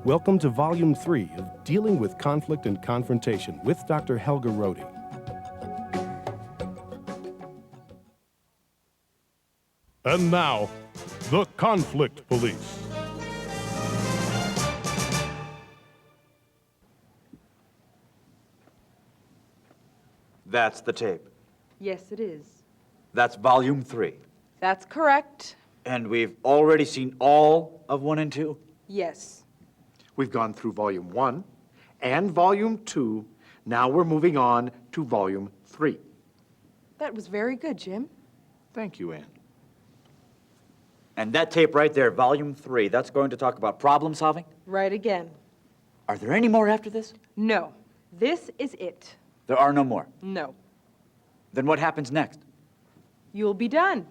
Welcome to Volume 3 of Dealing with Conflict and Confrontation with Dr. Helga Rohde. And now, the Conflict Police. That's the tape. Yes, it is. That's Volume 3. That's correct. And we've already seen all of 1 and 2? Yes. We've gone through Volume 1 and Volume 2. Now we're moving on to Volume 3. That was very good, Jim. Thank you, Ann. And that tape right there, Volume 3, that's going to talk about problem solving? Right again. Are there any more after this? No. This is it. There are no more. No. Then what happens next? You'll be done.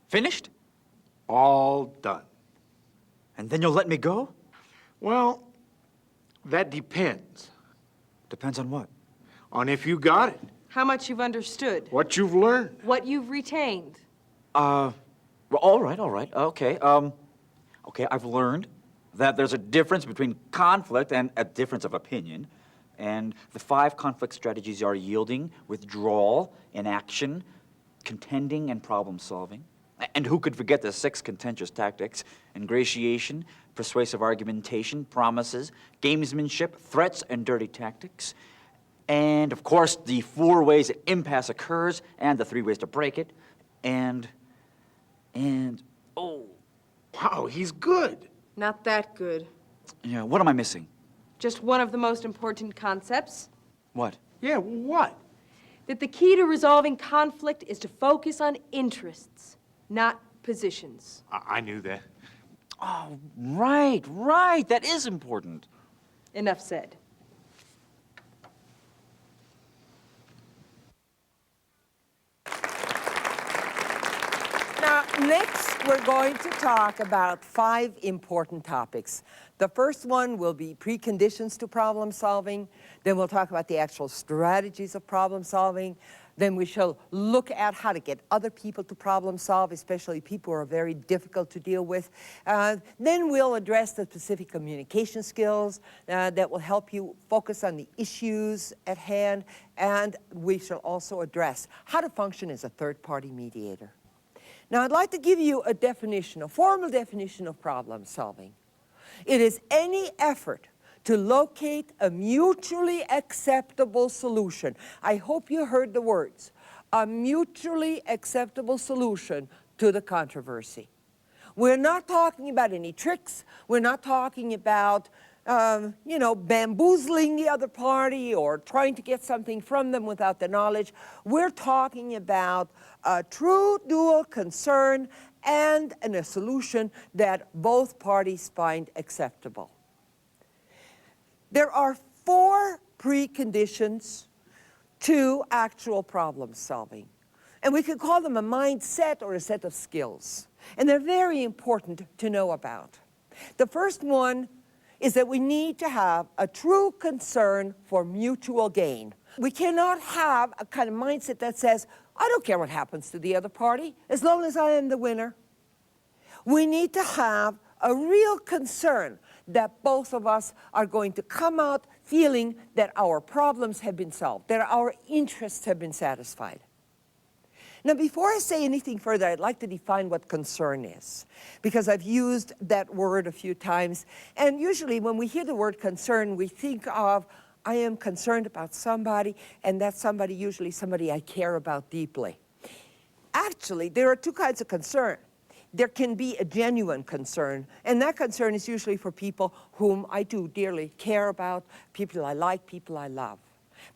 Finished? All done. And then you'll let me go? Well, that depends Depends on what? on if you got it, How much you've understood. what you've learned. What you've retained. Well, all right. Okay, I've learned that there's a difference between conflict and a difference of opinion. And the 5 conflict strategies are yielding, withdrawal, inaction, contending, and problem solving. And who could forget the 6 contentious tactics: ingratiation, persuasive argumentation, promises, gamesmanship, threats, and dirty tactics. And, of course, the 4 ways that impasse occurs, and the 3 ways to break it. And, oh, Wow, he's good. Not that good. yeah, what am I missing? Just one of the most important concepts. What? Yeah, what? That the key to resolving conflict is to focus on interests, not positions. I knew that. Oh, right, that is important. Enough said. Now, next, we're going to talk about 5 important topics. The first one will be preconditions to problem solving. Then we'll talk about the actual strategies of problem solving. Then we shall look at how to get other people to problem solve, especially people who are very difficult to deal with. Then we'll address the specific communication skills that will help you focus on the issues at hand. And we shall also address how to function as a third-party mediator. Now, I'd like to give you a definition, a formal definition of problem solving. It is any effort to locate a mutually acceptable solution. I hope you heard the words. A mutually acceptable solution to the controversy. We're not talking about any tricks. We're not talking about bamboozling the other party or trying to get something from them without the knowledge. We're talking about a true dual concern and a solution that both parties find acceptable. There are 4 preconditions to actual problem solving. And we could call them a mindset or a set of skills. And they're very important to know about. The first one is that we need to have a true concern for mutual gain. We cannot have a kind of mindset that says, I don't care what happens to the other party, as long as I am the winner. We need to have a real concern that both of us are going to come out feeling that our problems have been solved, that our interests have been satisfied. Now, before I say anything further, I'd like to define what concern is, because I've used that word a few times. And usually when we hear the word concern, we think of, I am concerned about somebody, and that's somebody, usually somebody I care about deeply. Actually, there are 2 kinds of concern. There can be a genuine concern, and that concern is usually for people whom I do dearly care about, people I like, people I love.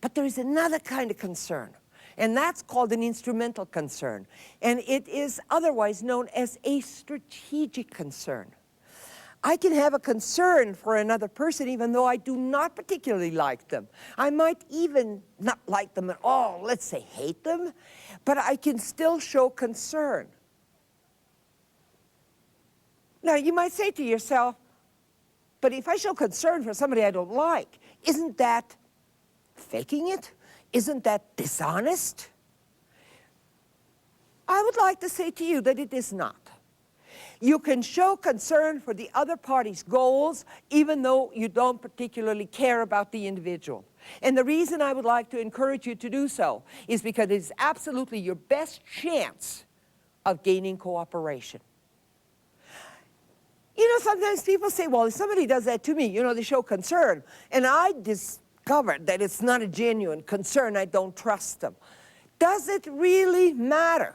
But there is another kind of concern, and that's called an instrumental concern, and it is otherwise known as a strategic concern. I can have a concern for another person even though I do not particularly like them. I might even not like them at all, let's say hate them, but I can still show concern. Now, you might say to yourself, but if I show concern for somebody I don't like, isn't that faking it? Isn't that dishonest? I would like to say to you that it is not. You can show concern for the other party's goals, even though you don't particularly care about the individual. And the reason I would like to encourage you to do so is because it is absolutely your best chance of gaining cooperation. You know, sometimes people say, well, if somebody does that to me, you know, they show concern. And I discovered that it's not a genuine concern. I don't trust them. Does it really matter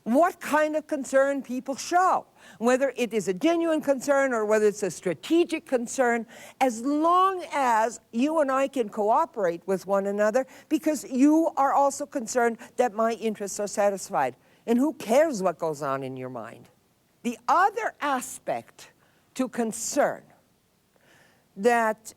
what kind of concern people show? Whether it is a genuine concern or whether it's a strategic concern, as long as you and I can cooperate with one another, because you are also concerned that my interests are satisfied. And who cares what goes on in your mind? The other aspect to concern that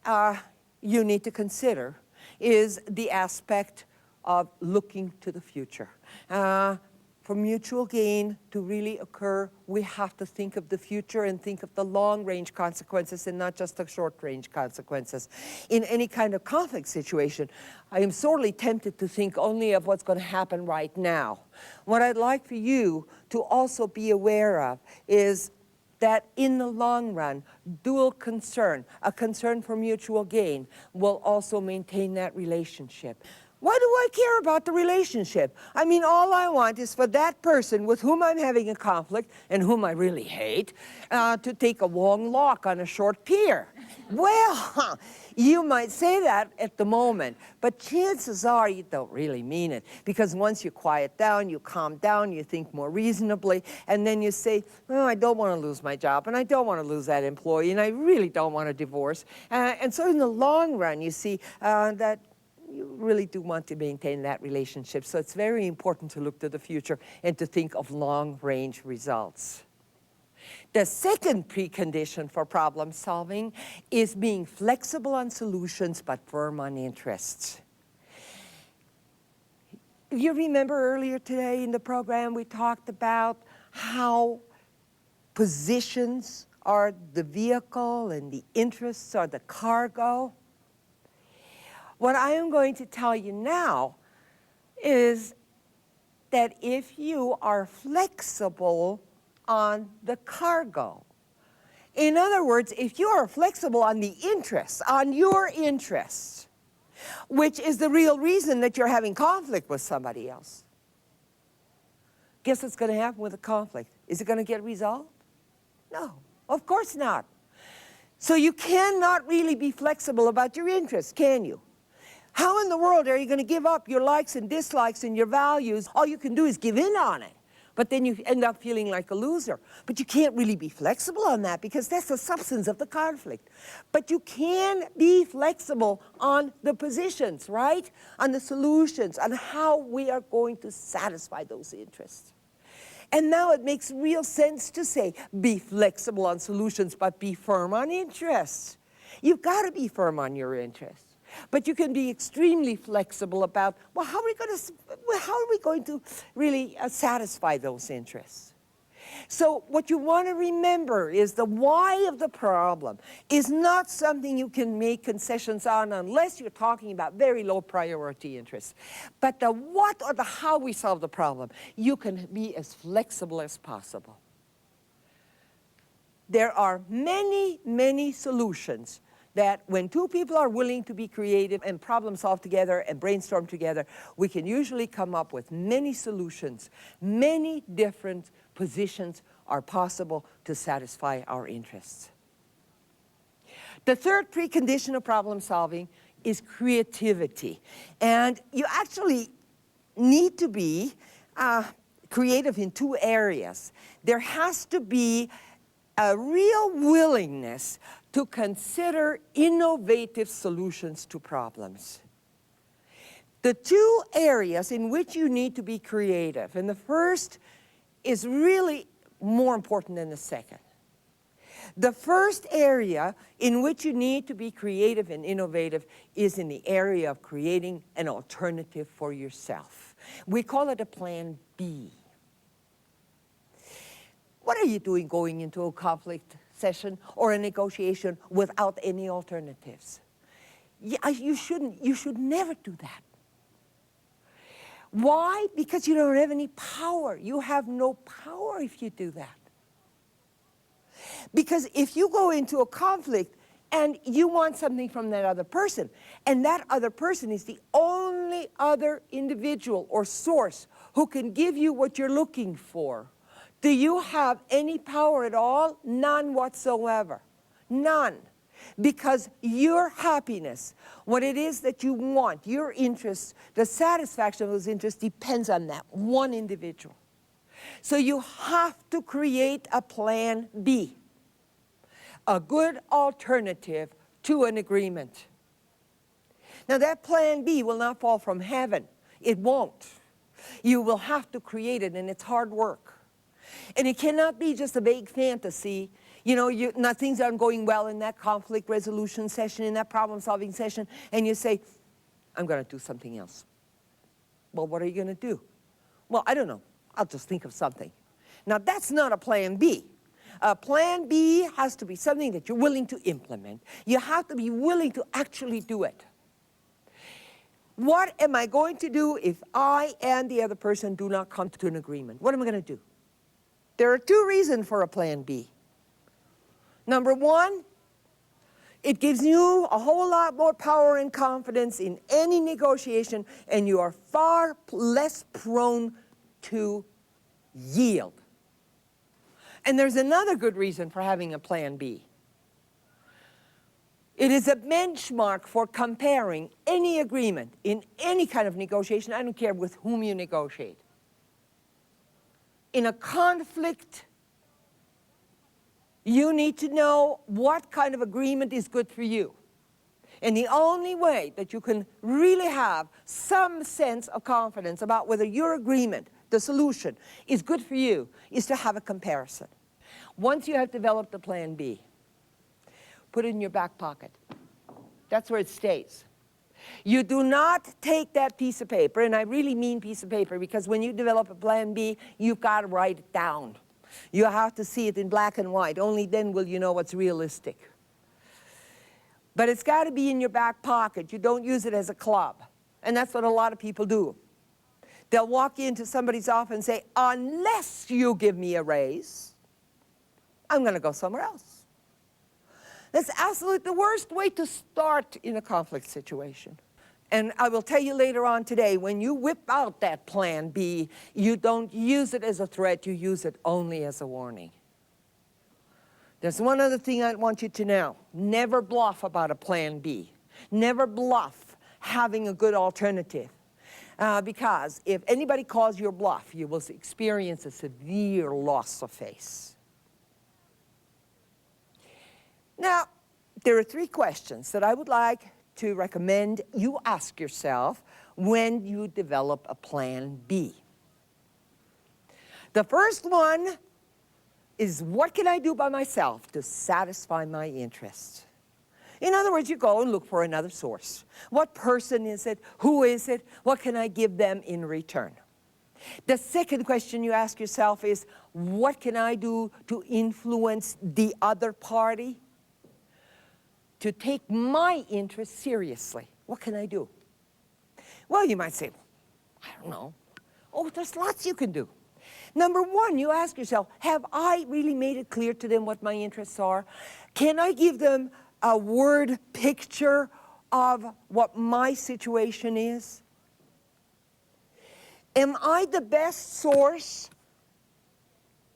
you need to consider is the aspect of looking to the future. For mutual gain to really occur, we have to think of the future and think of the long-range consequences and not just the short-range consequences. In any kind of conflict situation, I am sorely tempted to think only of what's going to happen right now. What I'd like for you to also be aware of is that in the long run, dual concern, a concern for mutual gain, will also maintain that relationship. Why do I care about the relationship? I mean, all I want is for that person with whom I'm having a conflict and whom I really hate to take a long walk on a short pier. Well, you might say that at the moment, but chances are you don't really mean it, because once you quiet down, you calm down, you think more reasonably, and then you say, oh, I don't want to lose my job, and I don't want to lose that employee, and I really don't want a divorce. And so in the long run, you see that you really do want to maintain that relationship. So it's very important to look to the future and to think of long-range results. The second precondition for problem solving is being flexible on solutions but firm on interests. You remember earlier today in the program we talked about how positions are the vehicle and the interests are the cargo. What I am going to tell you now is that if you are flexible on the cargo, in other words, if you are flexible on the interests, on your interests, which is the real reason that you're having conflict with somebody else, guess what's going to happen with the conflict? Is it going to get resolved? No, of course not. So you cannot really be flexible about your interests, can you? How in the world are you going to give up your likes and dislikes and your values? All you can do is give in on it. But then you end up feeling like a loser. But you can't really be flexible on that because that's the substance of the conflict. But you can be flexible on the positions, right? On the solutions, on how we are going to satisfy those interests. And now it makes real sense to say, be flexible on solutions, but be firm on interests. You've got to be firm on your interests. But you can be extremely flexible about, well, how are we going to really satisfy those interests? So what you want to remember is the why of the problem is not something you can make concessions on unless you're talking about very low priority interests. But the what or the how we solve the problem, you can be as flexible as possible. There are many, many solutions that when two people are willing to be creative and problem solve together and brainstorm together, we can usually come up with many solutions. Many different positions are possible to satisfy our interests. The third precondition of problem solving is creativity. And you actually need to be creative in two areas. There has to be a real willingness to consider innovative solutions to problems. The two areas in which you need to be creative, and the first is really more important than the second. The first area in which you need to be creative and innovative is in the area of creating an alternative for yourself. We call it a plan B. What are you doing going into a conflict session or a negotiation without any alternatives? You should never do that. Why? Because you don't have any power. You have no power if you do that. Because if you go into a conflict and you want something from that other person, and that other person is the only other individual or source who can give you what you're looking for, do you have any power at all? None whatsoever. None. Because your happiness, what it is that you want, your interests, the satisfaction of those interests depends on that one individual. So you have to create a plan B, a good alternative to an agreement. Now that plan B will not fall from heaven. It won't. You will have to create it, and it's hard work. And it cannot be just a vague fantasy. You know, things aren't going well in that conflict resolution session, in that problem-solving session, and you say, I'm going to do something else. Well, what are you going to do? Well, I don't know. I'll just think of something. Now, that's not a plan B. A plan B has to be something that you're willing to implement. You have to be willing to actually do it. What am I going to do if I and the other person do not come to an agreement? What am I going to do? There are two reasons for a plan B. Number one, it gives you a whole lot more power and confidence in any negotiation, and you are far less prone to yield. And there's another good reason for having a plan B. It is a benchmark for comparing any agreement in any kind of negotiation. I don't care with whom you negotiate. In a conflict, you need to know what kind of agreement is good for you. And the only way that you can really have some sense of confidence about whether your agreement, the solution, is good for you is to have a comparison. Once you have developed the plan B, put it in your back pocket. That's where it stays. You do not take that piece of paper, and I really mean piece of paper, because when you develop a plan B, you've got to write it down. You have to see it in black and white. Only then will you know what's realistic. But it's got to be in your back pocket. You don't use it as a club. And that's what a lot of people do. They'll walk into somebody's office and say, unless you give me a raise, I'm going to go somewhere else. That's absolutely the worst way to start in a conflict situation. And I will tell you later on today, when you whip out that plan B, you don't use it as a threat, you use it only as a warning. There's one other thing I want you to know. Never bluff about a plan B. Never bluff having a good alternative. Because if anybody calls your bluff, you will experience a severe loss of face. Now, there are three questions that I would like to recommend you ask yourself when you develop a plan B. The first one is, what can I do by myself to satisfy my interests? In other words, you go and look for another source. What person is it? Who is it? What can I give them in return? The second question you ask yourself is, what can I do to influence the other party to take my interests seriously? What can I do? Well, you might say, I don't know. Oh, there's lots you can do. Number one, you ask yourself, have I really made it clear to them what my interests are? Can I give them a word picture of what my situation is? Am I the best source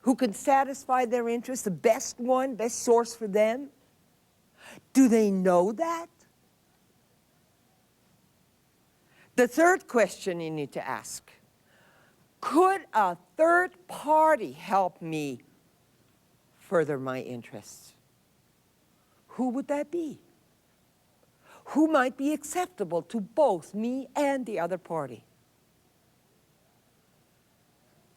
who can satisfy their interests, the best one, best source for them? Do they know that? The third question you need to ask, could a third party help me further my interests? Who would that be? Who might be acceptable to both me and the other party?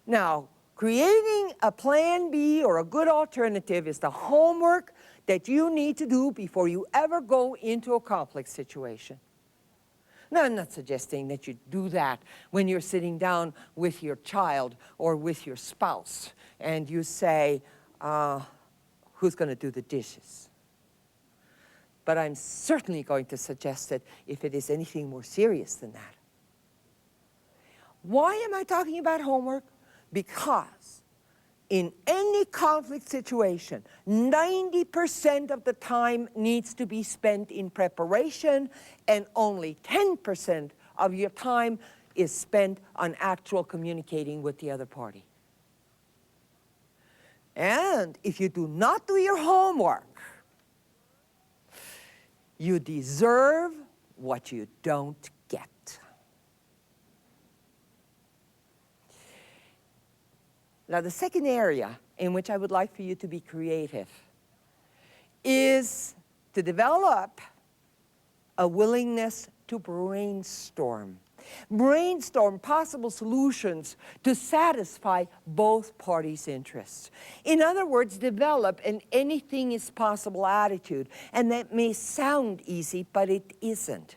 Now, creating a plan B or a good alternative is the homework that you need to do before you ever go into a conflict situation. Now, I'm not suggesting that you do that when you're sitting down with your child or with your spouse and you say, who's going to do the dishes? But I'm certainly going to suggest that if it is anything more serious than that. Why am I talking about homework? Because in any conflict situation, 90% of the time needs to be spent in preparation, and only 10% of your time is spent on actual communicating with the other party. And if you do not do your homework, you deserve what you don't get. Now, the second area in which I would like for you to be creative is to develop a willingness to brainstorm. Brainstorm possible solutions to satisfy both parties' interests. In other words, develop an anything is possible attitude. And that may sound easy, but it isn't.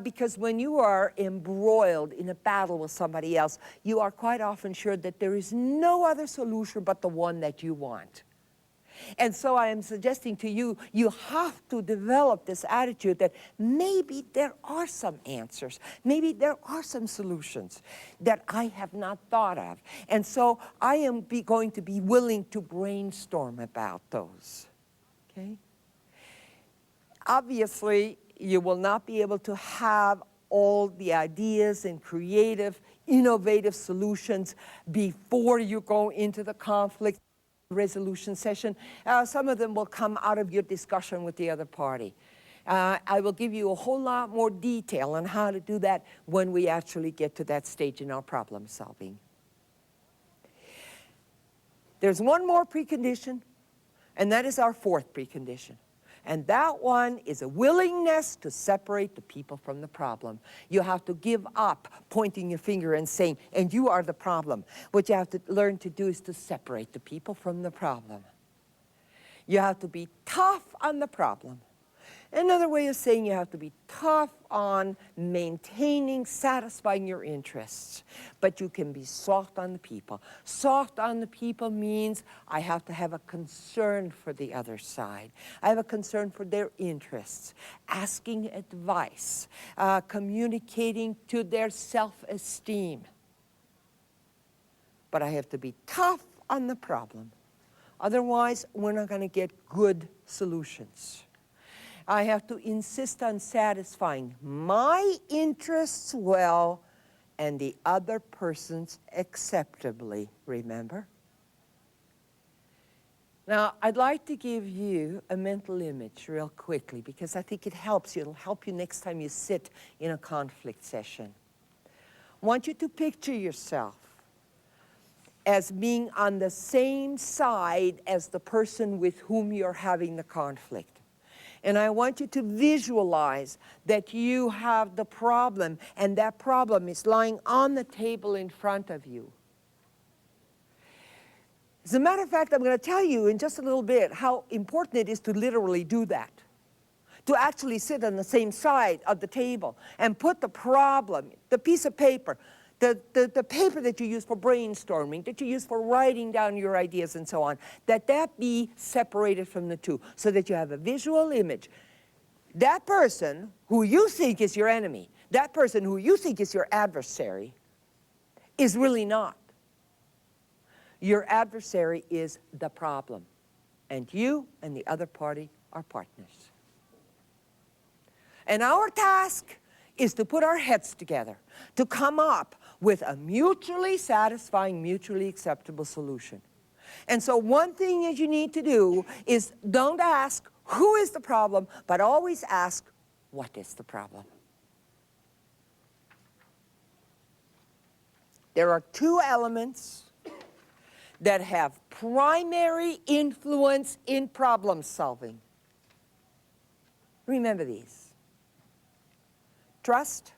Because when you are embroiled in a battle with somebody else, you are quite often sure that there is no other solution but the one that you want. And so I am suggesting to you, you have to develop this attitude that maybe there are some answers, maybe there are some solutions that I have not thought of. And so I am going to be willing to brainstorm about those, okay? Obviously, you will not be able to have all the ideas and creative, innovative solutions before you go into the conflict resolution session. Some of them will come out of your discussion with the other party. I will give you a whole lot more detail on how to do that when we actually get to that stage in our problem solving. There's one more precondition, and that is our fourth precondition. And that one is a willingness to separate the people from the problem. You have to give up pointing your finger and saying, and you are the problem. What you have to learn to do is to separate the people from the problem. You have to be tough on the problem. Another way of saying you have to be tough on maintaining, satisfying your interests. But you can be soft on the people. Soft on the people means I have to have a concern for the other side. I have a concern for their interests, asking advice, communicating to their self-esteem. But I have to be tough on the problem. Otherwise, we're not going to get good solutions. I have to insist on satisfying my interests well and the other person's acceptably, remember? Now, I'd like to give you a mental image real quickly because I think it helps you. It'll help you next time you sit in a conflict session. I want you to picture yourself as being on the same side as the person with whom you're having the conflict. And I want you to visualize that you have the problem, and that problem is lying on the table in front of you. As a matter of fact, I'm going to tell you in just a little bit how important it is to literally do that. To actually sit on the same side of the table and put the problem, the piece of paper, the paper that you use for brainstorming, that you use for writing down your ideas and so on, that be separated from the two so that you have a visual image. That person who you think is your enemy, that person who you think is your adversary, is really not. Your adversary is the problem, and you and the other party are partners. And our task is to put our heads together, to come up with a mutually satisfying, mutually acceptable solution. And so one thing that you need to do is don't ask who is the problem, but always ask what is the problem. There are two elements that have primary influence in problem solving. Remember these: trust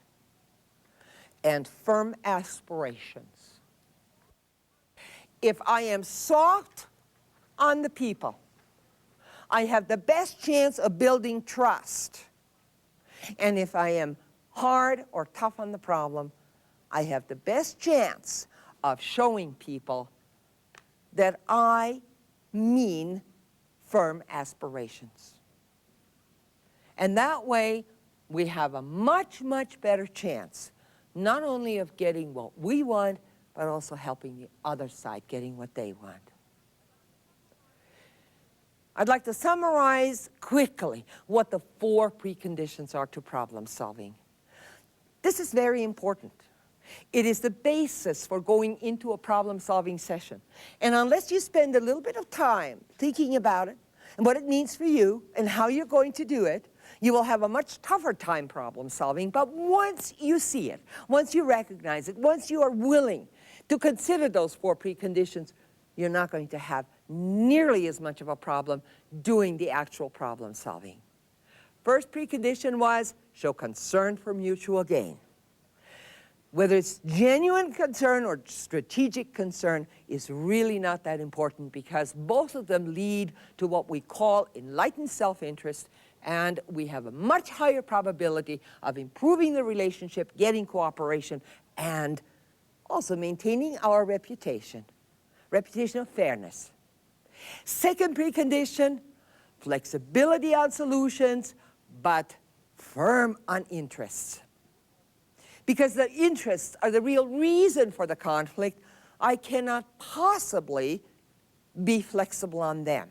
and firm aspirations. If I am soft on the people, I have the best chance of building trust. And if I am hard or tough on the problem, I have the best chance of showing people that I mean firm aspirations. And that way, we have a much, much better chance not only of getting what we want, but also helping the other side getting what they want. I'd like to summarize quickly what the 4 preconditions are to problem solving. This is very important. It is the basis for going into a problem-solving session. And unless you spend a little bit of time thinking about it and what it means for you and how you're going to do it, you will have a much tougher time problem solving. But once you see it, once you recognize it, once you are willing to consider those 4 preconditions, you're not going to have nearly as much of a problem doing the actual problem solving. First precondition was show concern for mutual gain. Whether it's genuine concern or strategic concern is really not that important, because both of them lead to what we call enlightened self-interest, and we have a much higher probability of improving the relationship, getting cooperation, and also maintaining our reputation of fairness. Second precondition, flexibility on solutions, but firm on interests. Because the interests are the real reason for the conflict, I cannot possibly be flexible on them.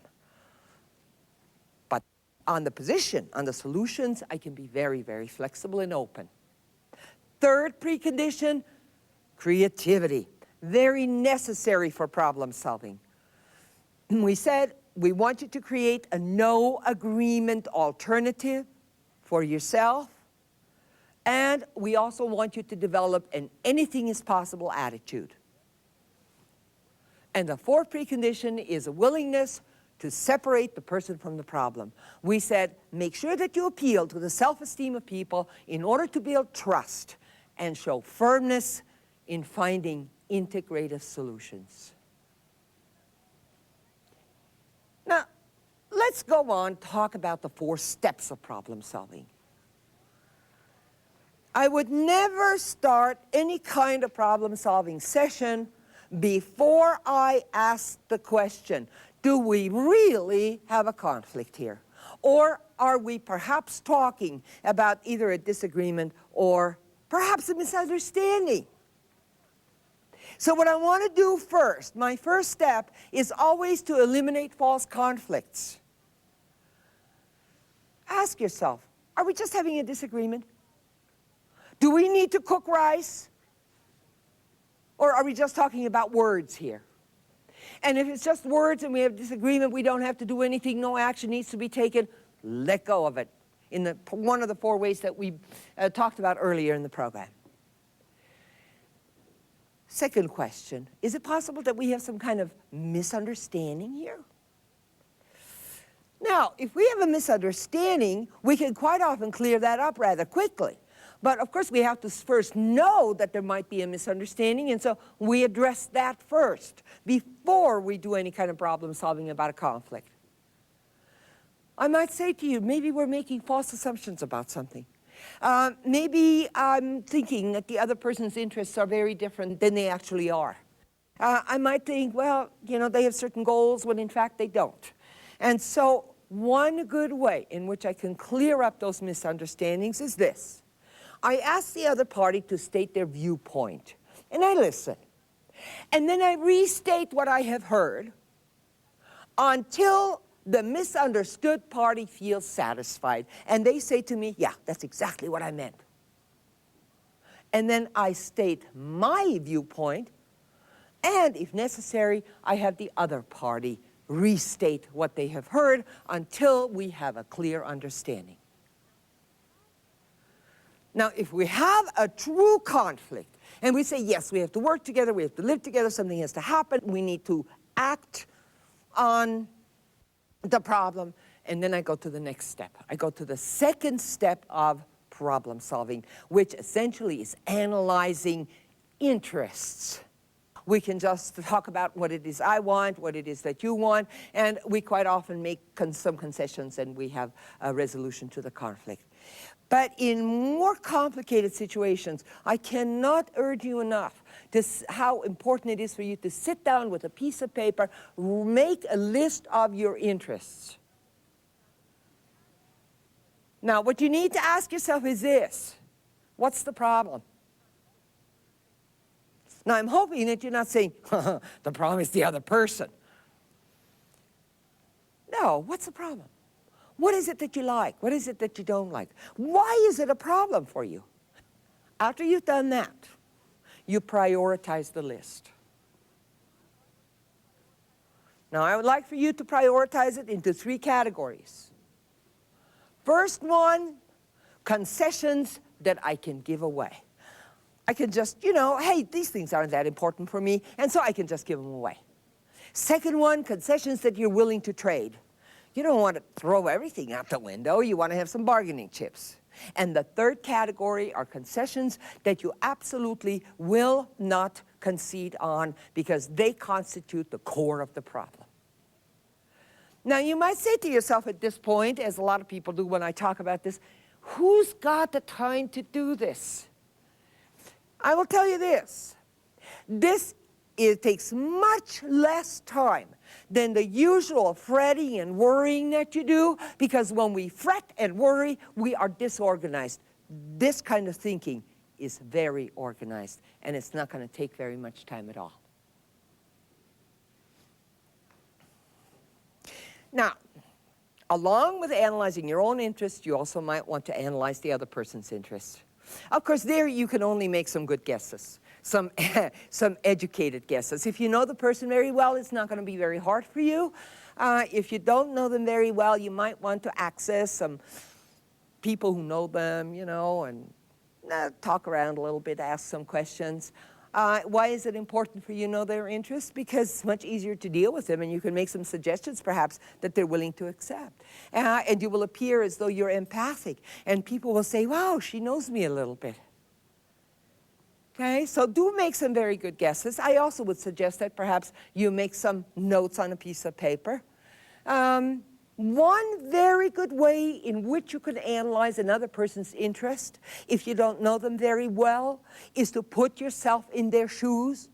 But on the position, on the solutions, I can be very, very flexible and open. Third precondition, creativity. Very necessary for problem solving. We said we want you to create a no agreement alternative for yourself. And we also want you to develop an anything is possible attitude. And the 4th precondition is a willingness to separate the person from the problem. We said, make sure that you appeal to the self-esteem of people in order to build trust and show firmness in finding integrative solutions. Now, let's go on, talk about the 4 steps of problem solving. I would never start any kind of problem-solving session before I ask the question, do we really have a conflict here? Or are we perhaps talking about either a disagreement or perhaps a misunderstanding? So what I want to do first, my first step, is always to eliminate false conflicts. Ask yourself, are we just having a disagreement? Do we need to cook rice? Or are we just talking about words here? And if it's just words and we have disagreement, we don't have to do anything, no action needs to be taken, let go of it in one of the 4 ways that we talked about earlier in the program. Second question, is it possible that we have some kind of misunderstanding here? Now, if we have a misunderstanding, we can quite often clear that up rather quickly. But of course, we have to first know that there might be a misunderstanding, and so we address that first before we do any kind of problem solving about a conflict. I might say to you, maybe we're making false assumptions about something. Maybe I'm thinking that the other person's interests are very different than they actually are. I might think, well, you know, they have certain goals when in fact they don't. And so one good way in which I can clear up those misunderstandings is this. I ask the other party to state their viewpoint, and I listen. And then I restate what I have heard until the misunderstood party feels satisfied. And they say to me, yeah, that's exactly what I meant. And then I state my viewpoint, and if necessary, I have the other party restate what they have heard until we have a clear understanding. Now, if we have a true conflict, and we say, yes, we have to work together, we have to live together, something has to happen, we need to act on the problem, and then I go to the next step. I go to the second step of problem solving, which essentially is analyzing interests. We can just talk about what it is I want, what it is that you want, and we quite often make some concessions, and we have a resolution to the conflict. But in more complicated situations, I cannot urge you enough to how important it is for you to sit down with a piece of paper, make a list of your interests. Now, what you need to ask yourself is this: what's the problem? Now, I'm hoping that you're not saying, the problem is the other person. No, what's the problem? What is it that you like? What is it that you don't like? Why is it a problem for you? After you've done that, you prioritize the list. Now, I would like for you to prioritize it into 3 categories. First one, concessions that I can give away. I can just, hey, these things aren't that important for me, and so I can just give them away. Second one, concessions that you're willing to trade. You don't want to throw everything out the window. You want to have some bargaining chips. And the third category are concessions that you absolutely will not concede on because they constitute the core of the problem. Now, you might say to yourself at this point, as a lot of people do when I talk about this, who's got the time to do this? I will tell you this. It takes much less time than the usual fretting and worrying that you do, because when we fret and worry, we are disorganized. This kind of thinking is very organized, and it's not going to take very much time at all. Now, along with analyzing your own interests, you also might want to analyze the other person's interests. Of course, there you can only make some good guesses, some educated guesses. If you know the person very well, it's not going to be very hard for you. If you don't know them very well, you might want to access some people who know them, and talk around a little bit, ask some questions. Why is it important for you to know their interests? Because it's much easier to deal with them, and you can make some suggestions, perhaps, that they're willing to accept. And you will appear as though you're empathic, and people will say, wow, she knows me a little bit. Okay, so do make some very good guesses. I also would suggest that perhaps you make some notes on a piece of paper. One very good way in which you can analyze another person's interest, if you don't know them very well, is to put yourself in their shoes,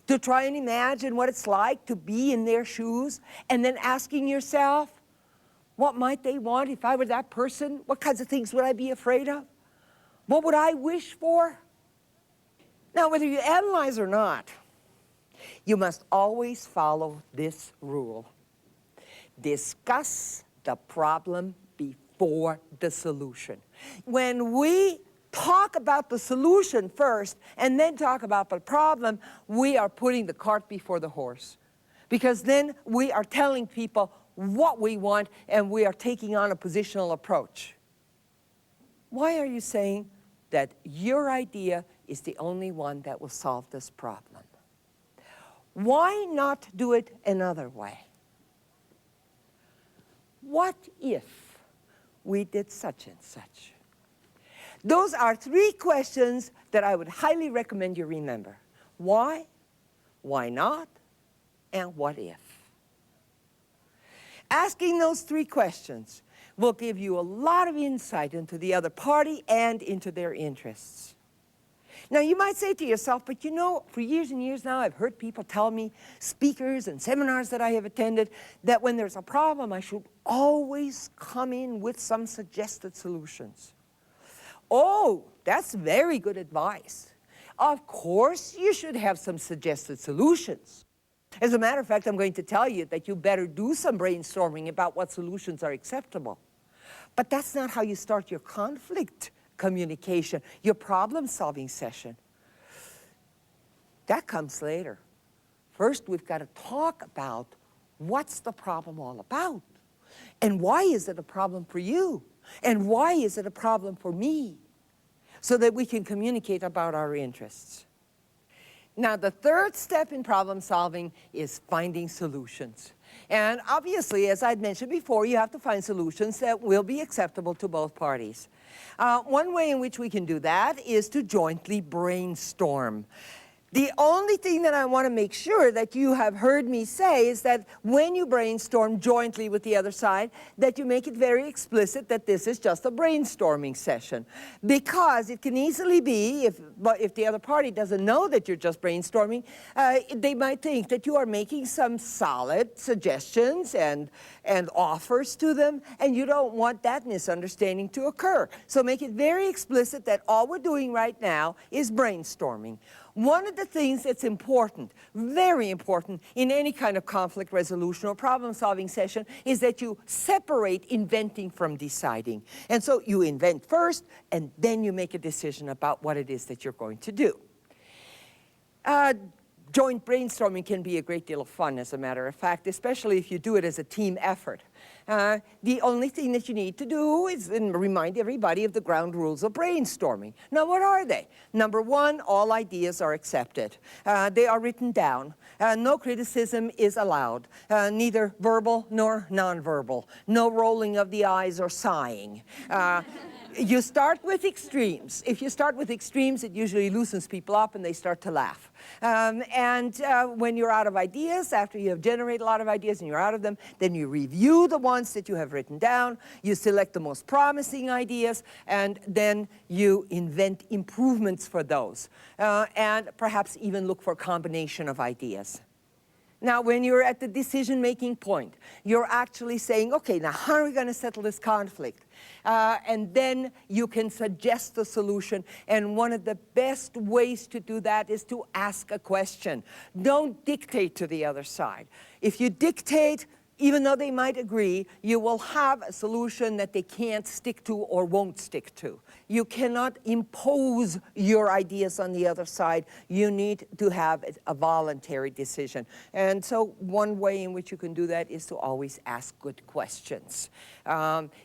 to try and imagine what it's like to be in their shoes, and then asking yourself, what might they want if I were that person? What kinds of things would I be afraid of? What would I wish for? Now, whether you analyze or not, you must always follow this rule. Discuss the problem before the solution. When we talk about the solution first and then talk about the problem, we are putting the cart before the horse. Because then we are telling people what we want and we are taking on a positional approach. Why are you saying that your idea is the only one that will solve this problem? Why not do it another way? What if we did such and such? Those are 3 questions that I would highly recommend you remember. Why not, and what if? Asking those 3 questions will give you a lot of insight into the other party and into their interests. Now, you might say to yourself, but for years and years now, I've heard people tell me, speakers and seminars that I have attended, that when there's a problem, I should always come in with some suggested solutions. Oh, that's very good advice. Of course, you should have some suggested solutions. As a matter of fact, I'm going to tell you that you better do some brainstorming about what solutions are acceptable. But that's not how you start your conflict communication, your problem-solving session. That comes later. First, we've got to talk about what's the problem all about, and why is it a problem for you, and why is it a problem for me, so that we can communicate about our interests. Now, the third step in problem solving is finding solutions. And obviously, as I'd mentioned before, you have to find solutions that will be acceptable to both parties. One way in which we can do that is to jointly brainstorm. The only thing that I want to make sure that you have heard me say is that when you brainstorm jointly with the other side, that you make it very explicit that this is just a brainstorming session. Because it can easily be, if the other party doesn't know that you're just brainstorming, they might think that you are making some solid suggestions and offers to them, and you don't want that misunderstanding to occur. So make it very explicit that all we're doing right now is brainstorming. One of the things that's important, very important, in any kind of conflict resolution or problem-solving session is that you separate inventing from deciding. And so you invent first, and then you make a decision about what it is that you're going to do. Joint brainstorming can be a great deal of fun, as a matter of fact, especially if you do it as a team effort. The only thing that you need to do is remind everybody of the ground rules of brainstorming. Now, what are they? Number one, all ideas are accepted. They are written down. No criticism is allowed, neither verbal nor nonverbal. No rolling of the eyes or sighing. You start with extremes. If you start with extremes, it usually loosens people up and they start to laugh. When you're out of ideas, after you have generated a lot of ideas and you're out of them, then you review the ones that you have written down, you select the most promising ideas, and then you invent improvements for those, and perhaps even look for a combination of ideas. Now, when you're at the decision-making point, you're actually saying, okay, now how are we going to settle this conflict? And then you can suggest the solution. And one of the best ways to do that is to ask a question. Don't dictate to the other side. If you dictate, even though they might agree, you will have a solution that they can't stick to or won't stick to. You cannot impose your ideas on the other side. You need to have a voluntary decision. And so one way in which you can do that is to always ask good questions.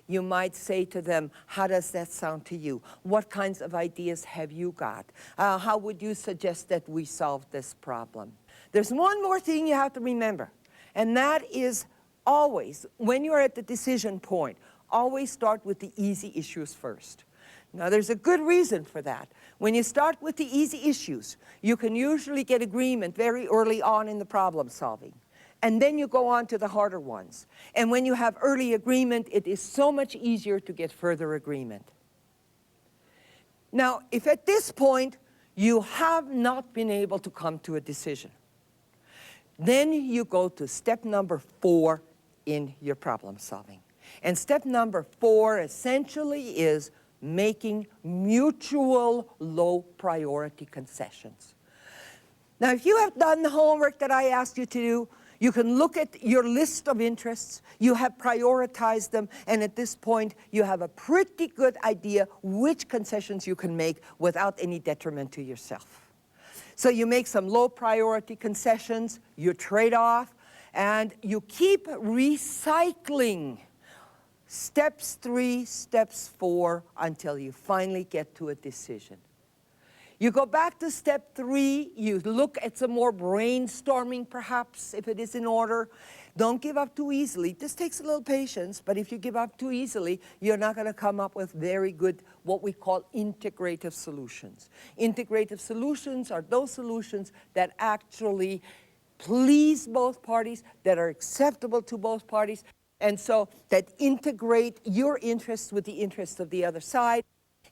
You might say to them, how does that sound to you? What kinds of ideas have you got? How would you suggest that we solve this problem? There's one more thing you have to remember, and that is always, when you're at the decision point, always start with the easy issues first. Now, there's a good reason for that. When you start with the easy issues, you can usually get agreement very early on in the problem solving. And then you go on to the harder ones. And when you have early agreement, it is so much easier to get further agreement. Now, if at this point you have not been able to come to a decision, then you go to step number 4 in your problem solving. And step number 4 essentially is making mutual low priority concessions. Now, if you have done the homework that I asked you to do, you can look at your list of interests, you have prioritized them, and at this point you have a pretty good idea which concessions you can make without any detriment to yourself. So you make some low priority concessions, you trade off, and you keep recycling steps 3, steps 4, until you finally get to a decision. You go back to step 3, you look at some more brainstorming perhaps, if it is in order. Don't give up too easily. This takes a little patience, but if you give up too easily, you're not going to come up with very good, what we call integrative solutions. Integrative solutions are those solutions that actually please both parties, that are acceptable to both parties, and so that integrate your interests with the interests of the other side.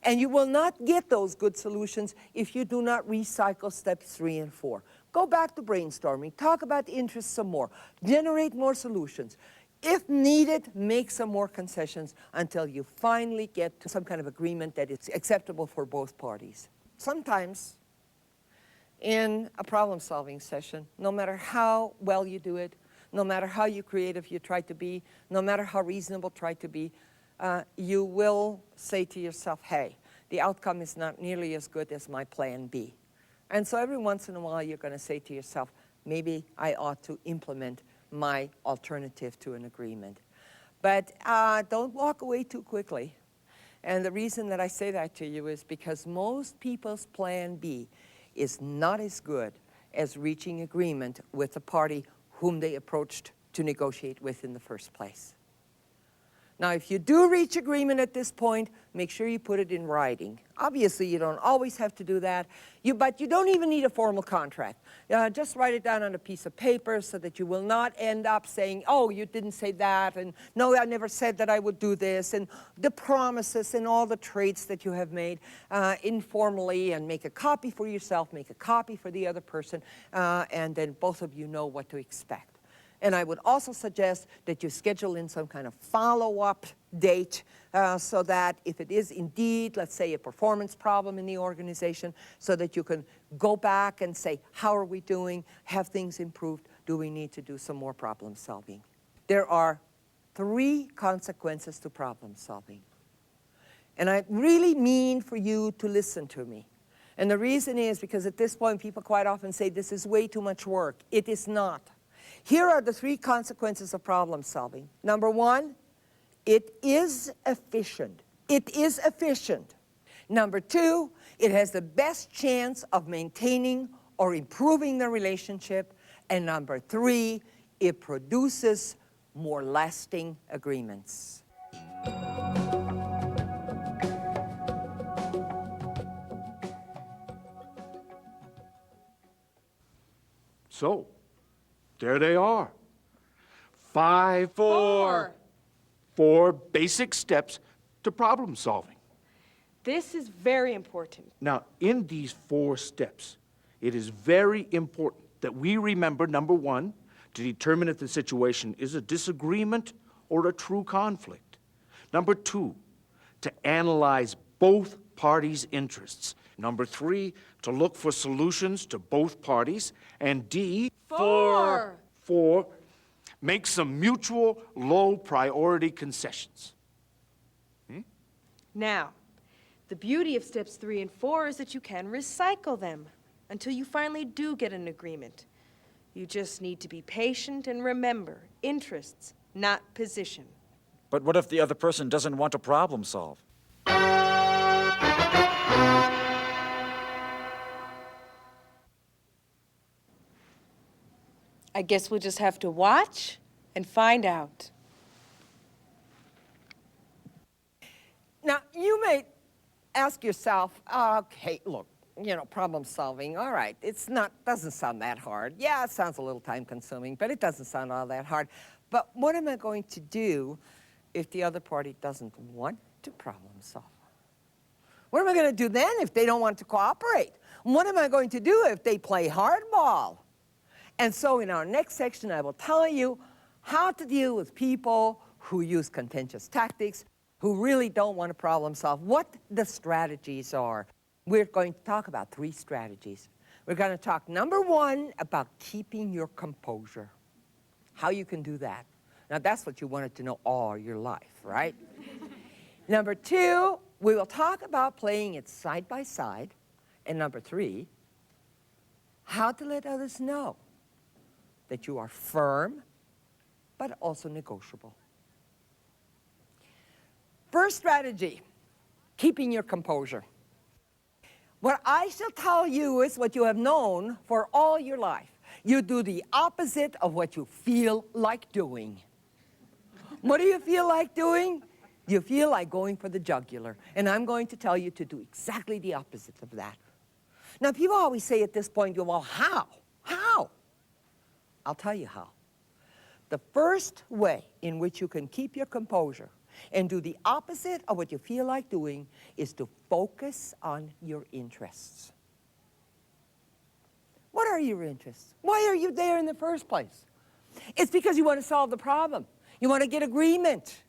And you will not get those good solutions if you do not recycle steps 3 and 4. Go back to brainstorming, talk about interests some more, generate more solutions. If needed, make some more concessions until you finally get to some kind of agreement that is acceptable for both parties. Sometimes in a problem-solving session, no matter how well you do it, no matter how creative you try to be, no matter how reasonable try to be, you will say to yourself, hey, the outcome is not nearly as good as my plan B. And so every once in a while you're going to say to yourself, maybe I ought to implement my alternative to an agreement. But don't walk away too quickly. And the reason that I say that to you is because most people's plan B is not as good as reaching agreement with the party whom they approached to negotiate with in the first place. Now, if you do reach agreement at this point, make sure you put it in writing. Obviously, you don't always have to do that, but you don't even need a formal contract. Just write it down on a piece of paper so that you will not end up saying, oh, you didn't say that, and no, I never said that I would do this, and the promises and all the traits that you have made informally, and make a copy for yourself, make a copy for the other person, and then both of you know what to expect. And I would also suggest that you schedule in some kind of follow-up date so that if it is indeed, let's say, a performance problem in the organization, so that you can go back and say, how are we doing? Have things improved? Do we need to do some more problem solving? There are 3 consequences to problem solving. And I really mean for you to listen to me. And the reason is because at this point, people quite often say, this is way too much work. It is not. Here are the 3 consequences of problem solving. Number 1, it is efficient. It is efficient. Number 2, it has the best chance of maintaining or improving the relationship. And number 3, it produces more lasting agreements. So, there they are. 4 basic steps to problem solving. This is very important. Now, in these 4 steps, it is very important that we remember, number 1, to determine if the situation is a disagreement or a true conflict. Number 2, to analyze both parties' interests. Number 3, to look for solutions to both parties. And D, 4, make some mutual low priority concessions. Now, the beauty of steps 3 and 4 is that you can recycle them until you finally do get an agreement. You just need to be patient and remember interests, not position. But what if the other person doesn't want to problem solve? I guess we'll just have to watch and find out. Now, you may ask yourself, okay, look, problem solving, all right, doesn't sound that hard. Yeah, it sounds a little time consuming, but it doesn't sound all that hard. But what am I going to do if the other party doesn't want to problem solve? What am I going to do then if they don't want to cooperate? What am I going to do if they play hardball? And so in our next section, I will tell you how to deal with people who use contentious tactics, who really don't want to problem solve, what the strategies are. We're going to talk about 3 strategies. We're going to talk, number 1, about keeping your composure, how you can do that. Now, that's what you wanted to know all your life, right? Number 2, we will talk about playing it side by side. And number 3, how to let others know that you are firm, but also negotiable. First strategy, keeping your composure. What I shall tell you is what you have known for all your life. You do the opposite of what you feel like doing. What do you feel like doing? You feel like going for the jugular. And I'm going to tell you to do exactly the opposite of that. Now, people always say at this point, well, how? How? I'll tell you how. The first way in which you can keep your composure and do the opposite of what you feel like doing is to focus on your interests. What are your interests? Why are you there in the first place? It's because you want to solve the problem. You want to get agreement.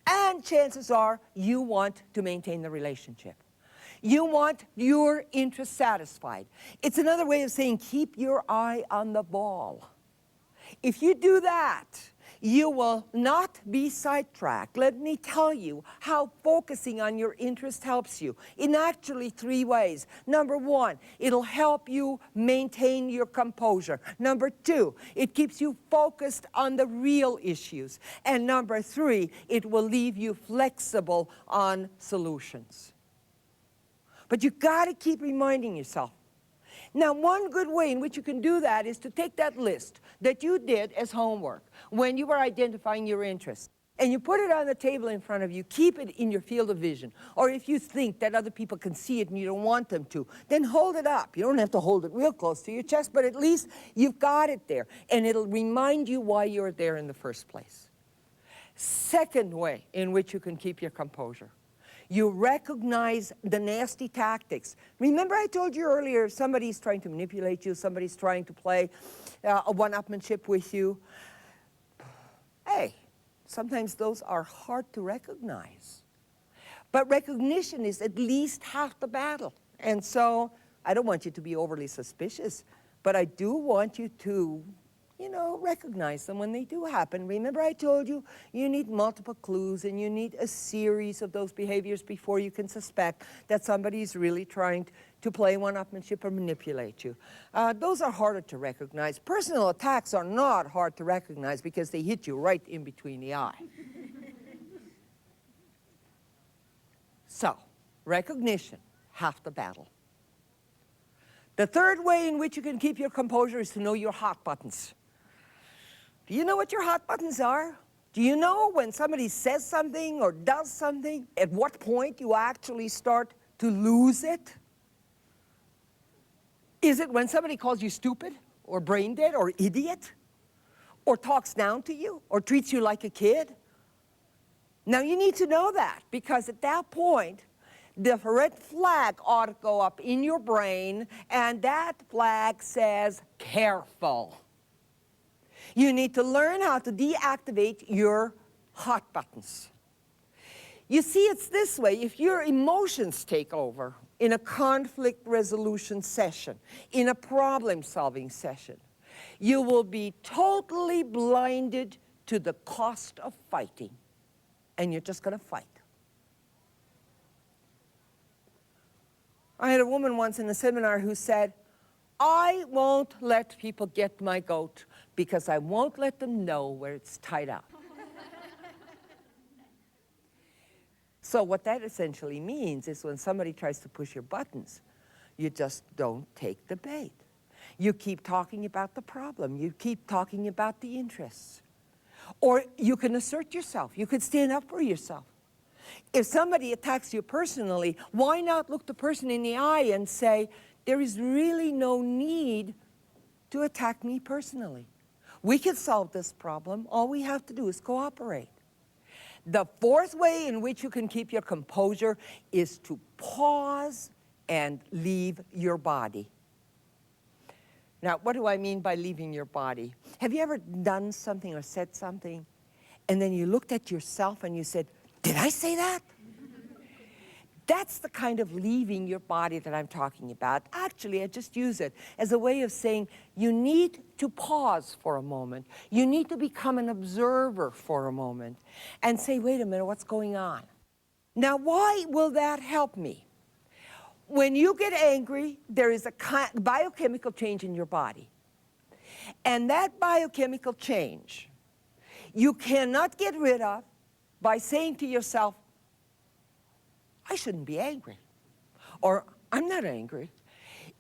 And chances are you want to maintain the relationship. You want your interests satisfied. It's another way of saying keep your eye on the ball. If you do that, you will not be sidetracked. Let me tell you how focusing on your interest helps you in actually 3 ways. Number 1, it'll help you maintain your composure. Number 2, it keeps you focused on the real issues. And number 3, it will leave you flexible on solutions. But you got to keep reminding yourself. Now, one good way in which you can do that is to take that list that you did as homework when you were identifying your interests, and you put it on the table in front of you. Keep it in your field of vision. Or if you think that other people can see it and you don't want them to, then hold it up. You don't have to hold it real close to your chest, but at least you've got it there, and it'll remind you why you're there in the first place. Second way in which you can keep your composure. You recognize the nasty tactics. Remember I told you earlier, somebody's trying to manipulate you, somebody's trying to play a one-upmanship with you. Hey, sometimes those are hard to recognize. But recognition is at least half the battle. And so I don't want you to be overly suspicious, but I do want you to, recognize them when they do happen. Remember I told you, you need multiple clues and you need a series of those behaviors before you can suspect that somebody's really trying to play one-upmanship or manipulate you. Those are harder to recognize. Personal attacks are not hard to recognize because they hit you right in between the eye. So, recognition, half the battle. The third way in which you can keep your composure is to know your hot buttons. Do you know what your hot buttons are? Do you know when somebody says something or does something, at what point you actually start to lose it? Is it when somebody calls you stupid or brain dead or idiot or talks down to you or treats you like a kid? Now you need to know that, because at that point, the red flag ought to go up in your brain, and that flag says, careful. You need to learn how to deactivate your hot buttons. You see, it's this way. If your emotions take over in a conflict resolution session, in a problem-solving session, you will be totally blinded to the cost of fighting, and you're just going to fight. I had a woman once in a seminar who said, I won't let people get my goat because I won't let them know where it's tied up. So what that essentially means is when somebody tries to push your buttons, you just don't take the bait. You keep talking about the problem. You keep talking about the interests. Or you can assert yourself. You could stand up for yourself. If somebody attacks you personally, why not look the person in the eye and say, there is really no need to attack me personally. We can solve this problem. All we have to do is cooperate. The fourth way in which you can keep your composure is to pause and leave your body. Now, what do I mean by leaving your body? Have you ever done something or said something, and then you looked at yourself and you said, did I say that? That's the kind of leaving your body that I'm talking about. Actually, I just use it as a way of saying you need to pause for a moment. You need to become an observer for a moment and say, wait a minute, what's going on? Now, why will that help me? When you get angry, there is a biochemical change in your body. And that biochemical change, you cannot get rid of by saying to yourself, I shouldn't be angry, or I'm not angry.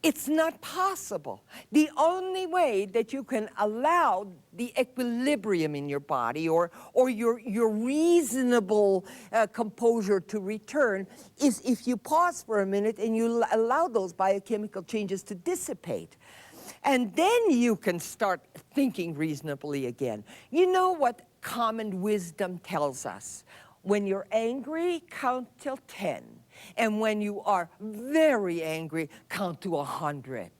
It's not possible. The only way that you can allow the equilibrium in your body or your reasonable composure to return is if you pause for a minute and you allow those biochemical changes to dissipate. And then you can start thinking reasonably again. You know what common wisdom tells us? When you're angry, count till 10. And when you are very angry, count to 100.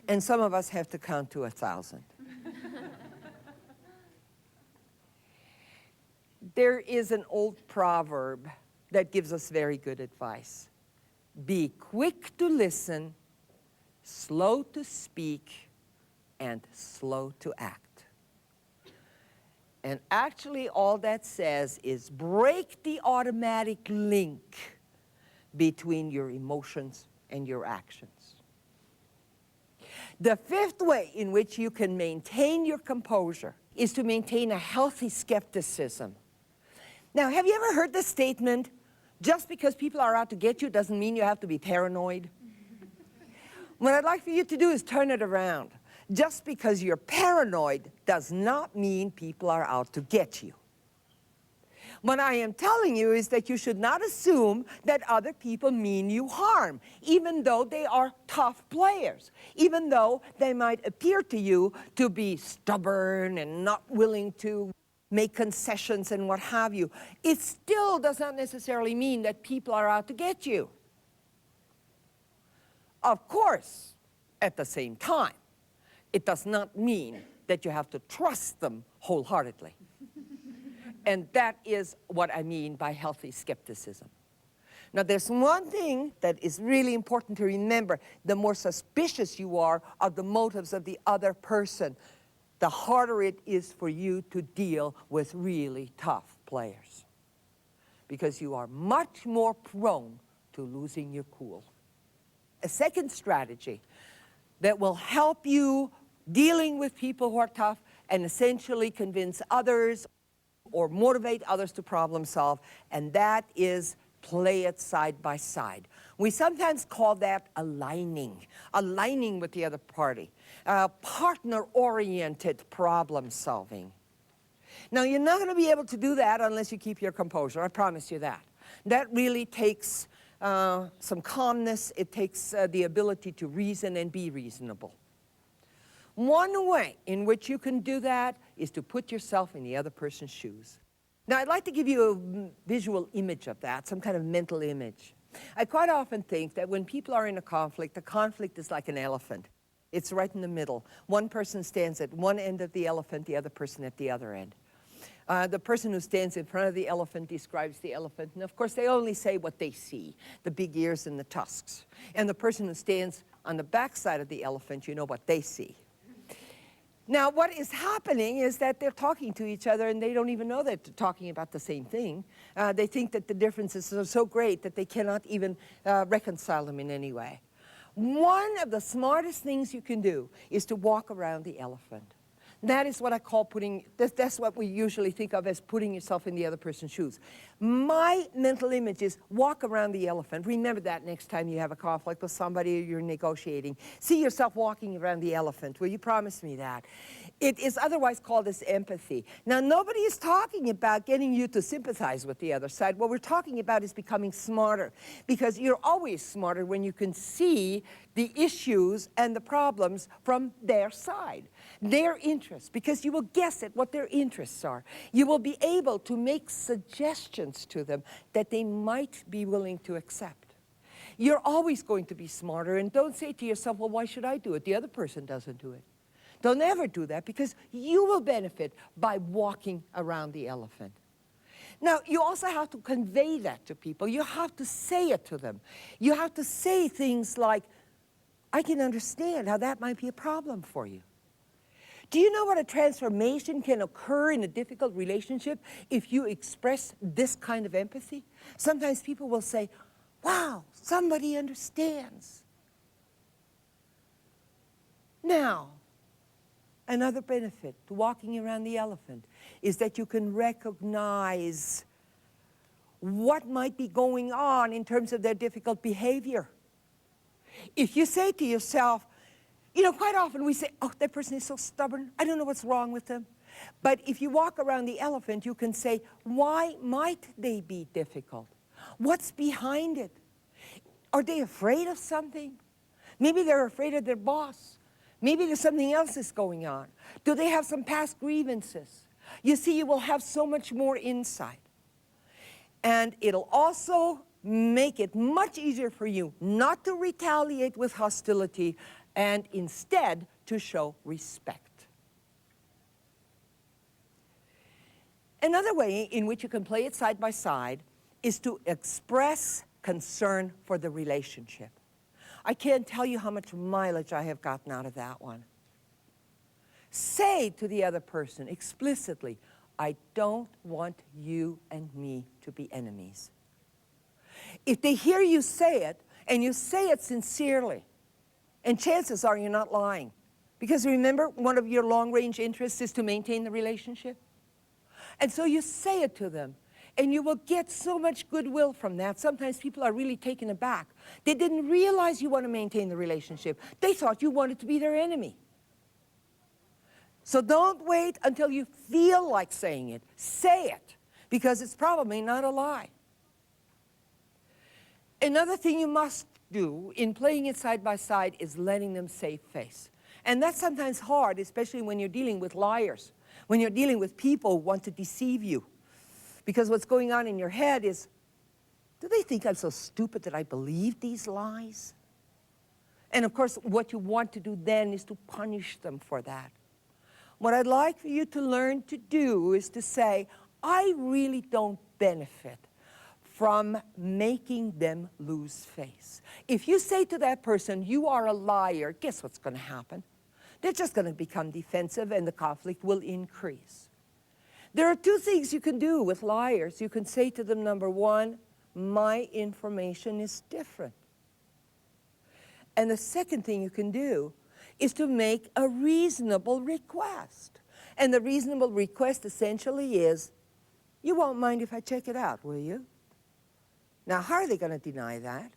And some of us have to count to 1,000. There is an old proverb that gives us very good advice. Be quick to listen, slow to speak, and slow to act. And actually, all that says is break the automatic link between your emotions and your actions. The fifth way in which you can maintain your composure is to maintain a healthy skepticism. Now, have you ever heard the statement, just because people are out to get you doesn't mean you have to be paranoid? What I'd like for you to do is turn it around. Just because you're paranoid does not mean people are out to get you. What I am telling you is that you should not assume that other people mean you harm, even though they are tough players, even though they might appear to you to be stubborn and not willing to make concessions and what have you. It still does not necessarily mean that people are out to get you. Of course, at the same time, it does not mean that you have to trust them wholeheartedly. And that is what I mean by healthy skepticism. Now, there's one thing that is really important to remember. The more suspicious you are of the motives of the other person, the harder it is for you to deal with really tough players, because you are much more prone to losing your cool. A second strategy that will help you dealing with people who are tough and essentially convince others or motivate others to problem solve, and that is play it side by side. We sometimes call that aligning with the other party, partner-oriented problem solving. Now, you're not going to be able to do that unless you keep your composure, I promise you that. That really takes some calmness. It takes the ability to reason and be reasonable. One way in which you can do that is to put yourself in the other person's shoes. Now, I'd like to give you a visual image of that, some kind of mental image. I quite often think that when people are in a conflict, the conflict is like an elephant. It's right in the middle. One person stands at one end of the elephant, the other person at the other end. The person who stands in front of the elephant describes the elephant, and of course they only say what they see, the big ears and the tusks. And the person who stands on the back side of the elephant, you know what they see. Now, what is happening is that they're talking to each other and they don't even know that they're talking about the same thing. They think that the differences are so great that they cannot even reconcile them in any way. One of the smartest things you can do is to walk around the elephant. That is what I call that's what we usually think of as putting yourself in the other person's shoes. My mental image is walk around the elephant. Remember that next time you have a conflict with somebody or you're negotiating. See yourself walking around the elephant. Will you promise me that? It is otherwise called as empathy. Now, nobody is talking about getting you to sympathize with the other side. What we're talking about is becoming smarter, because you're always smarter when you can see the issues and the problems from their side, their interests, because you will guess at what their interests are. You will be able to make suggestions to them that they might be willing to accept. You're always going to be smarter, and don't say to yourself, well, why should I do it? The other person doesn't do it. Don't ever do that, because you will benefit by walking around the elephant. Now, you also have to convey that to people. You have to say it to them. You have to say things like, I can understand how that might be a problem for you. Do you know what a transformation can occur in a difficult relationship if you express this kind of empathy? Sometimes people will say, wow, somebody understands. Now, another benefit to walking around the elephant is that you can recognize what might be going on in terms of their difficult behavior. If you say to yourself, you know, quite often we say, oh, that person is so stubborn, I don't know what's wrong with them. But if you walk around the elephant, you can say, why might they be difficult? What's behind it? Are they afraid of something? Maybe they're afraid of their boss. Maybe there's something else that's going on. Do they have some past grievances? You see, you will have so much more insight. And it'll also make it much easier for you not to retaliate with hostility and instead to show respect. Another way in which you can play it side by side is to express concern for the relationship. I can't tell you how much mileage I have gotten out of that one. Say to the other person explicitly, I don't want you and me to be enemies. If they hear you say it, and you say it sincerely, and chances are you're not lying, because remember, one of your long-range interests is to maintain the relationship. And so you say it to them, and you will get so much goodwill from that. Sometimes people are really taken aback. They didn't realize you want to maintain the relationship. They thought you wanted to be their enemy. So don't wait until you feel like saying it. Say it, because it's probably not a lie. Another thing you must do in playing it side by side is letting them save face. And that's sometimes hard, especially when you're dealing with liars, when you're dealing with people who want to deceive you. Because what's going on in your head is, do they think I'm so stupid that I believe these lies? And of course, what you want to do then is to punish them for that. What I'd like for you to learn to do is to say, I really don't benefit from making them lose face. If you say to that person, you are a liar, guess what's going to happen? They're just going to become defensive and the conflict will increase. There are two things you can do with liars. You can say to them, number one, my information is different. And the second thing you can do is to make a reasonable request. And the reasonable request essentially is, you won't mind if I check it out, will you? Now, how are they going to deny that?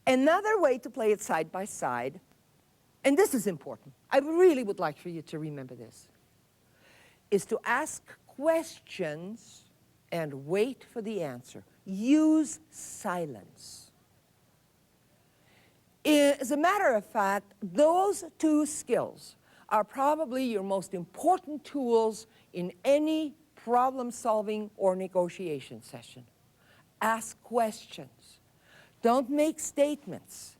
Another way to play it side by side, and this is important, I really would like for you to remember this, is to ask questions and wait for the answer. Use silence. As a matter of fact, those two skills are probably your most important tools in any problem-solving or negotiation session. Ask questions. Don't make statements.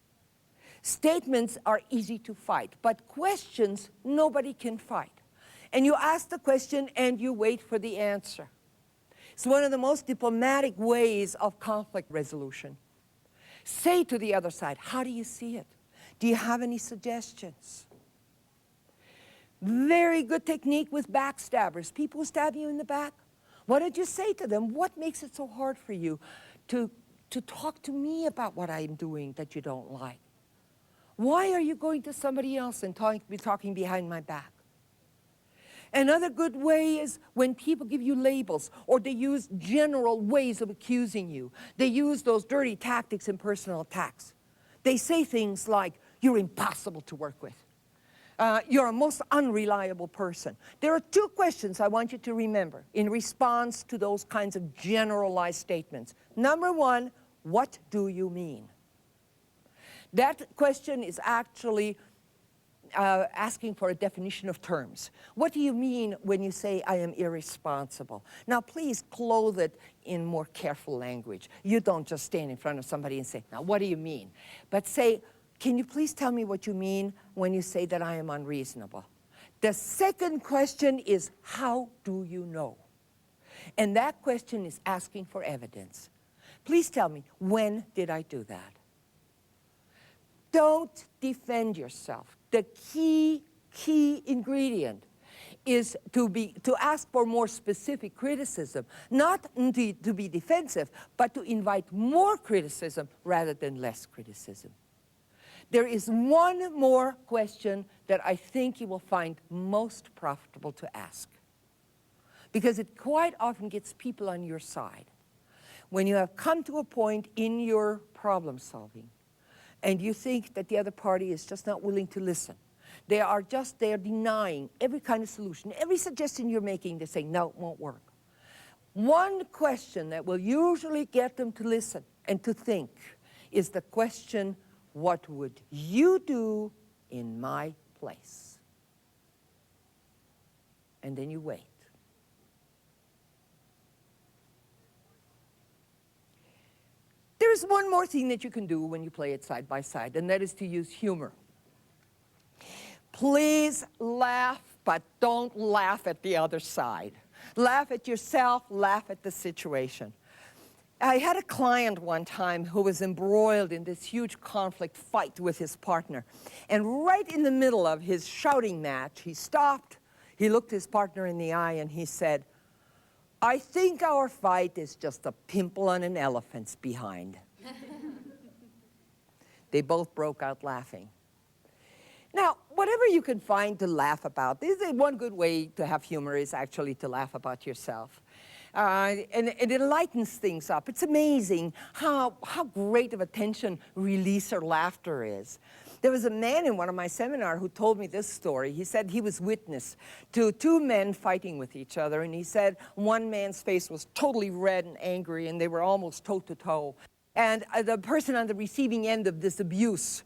Statements are easy to fight, but questions nobody can fight. And you ask the question and you wait for the answer. It's one of the most diplomatic ways of conflict resolution. Say to the other side, how do you see it? Do you have any suggestions? Very good technique with backstabbers, people who stab you in the back. What did you say to them? What makes it so hard for you to talk to me about what I'm doing that you don't like? Why are you going to somebody else and talking behind my back? Another good way is when people give you labels or they use general ways of accusing you. They use those dirty tactics in personal attacks. They say things like, you're impossible to work with. You're a most unreliable person. There are two questions I want you to remember in response to those kinds of generalized statements. Number one, what do you mean? That question is actually asking for a definition of terms. What do you mean when you say I am irresponsible? Now please clothe it in more careful language. You don't just stand in front of somebody and say, now what do you mean? But say, can you please tell me what you mean when you say that I am unreasonable? The second question is, how do you know? And that question is asking for evidence. Please tell me, when did I do that? Don't defend yourself. The key ingredient is to ask for more specific criticism, not to be defensive, but to invite more criticism rather than less criticism. There is one more question that I think you will find most profitable to ask, because it quite often gets people on your side. When you have come to a point in your problem solving and you think that the other party is just not willing to listen, they are denying every kind of solution, every suggestion you're making, they're saying, no, it won't work. One question that will usually get them to listen and to think is the question, what would you do in my place? And then you wait. There's one more thing that you can do when you play it side by side, and that is to use humor. Please laugh, but don't laugh at the other side. Laugh at yourself, laugh at the situation. I had a client one time who was embroiled in this huge conflict fight with his partner. And right in the middle of his shouting match, he stopped, he looked his partner in the eye, and he said, I think our fight is just a pimple on an elephant's behind. They both broke out laughing. Now, whatever you can find to laugh about, one good way to have humor is actually to laugh about yourself. And it lightens things up. It's amazing how great of a tension releaser laughter is. There was a man in one of my seminars who told me this story. He said he was witness to two men fighting with each other, and he said one man's face was totally red and angry, and they were almost toe-to-toe. And the person on the receiving end of this abuse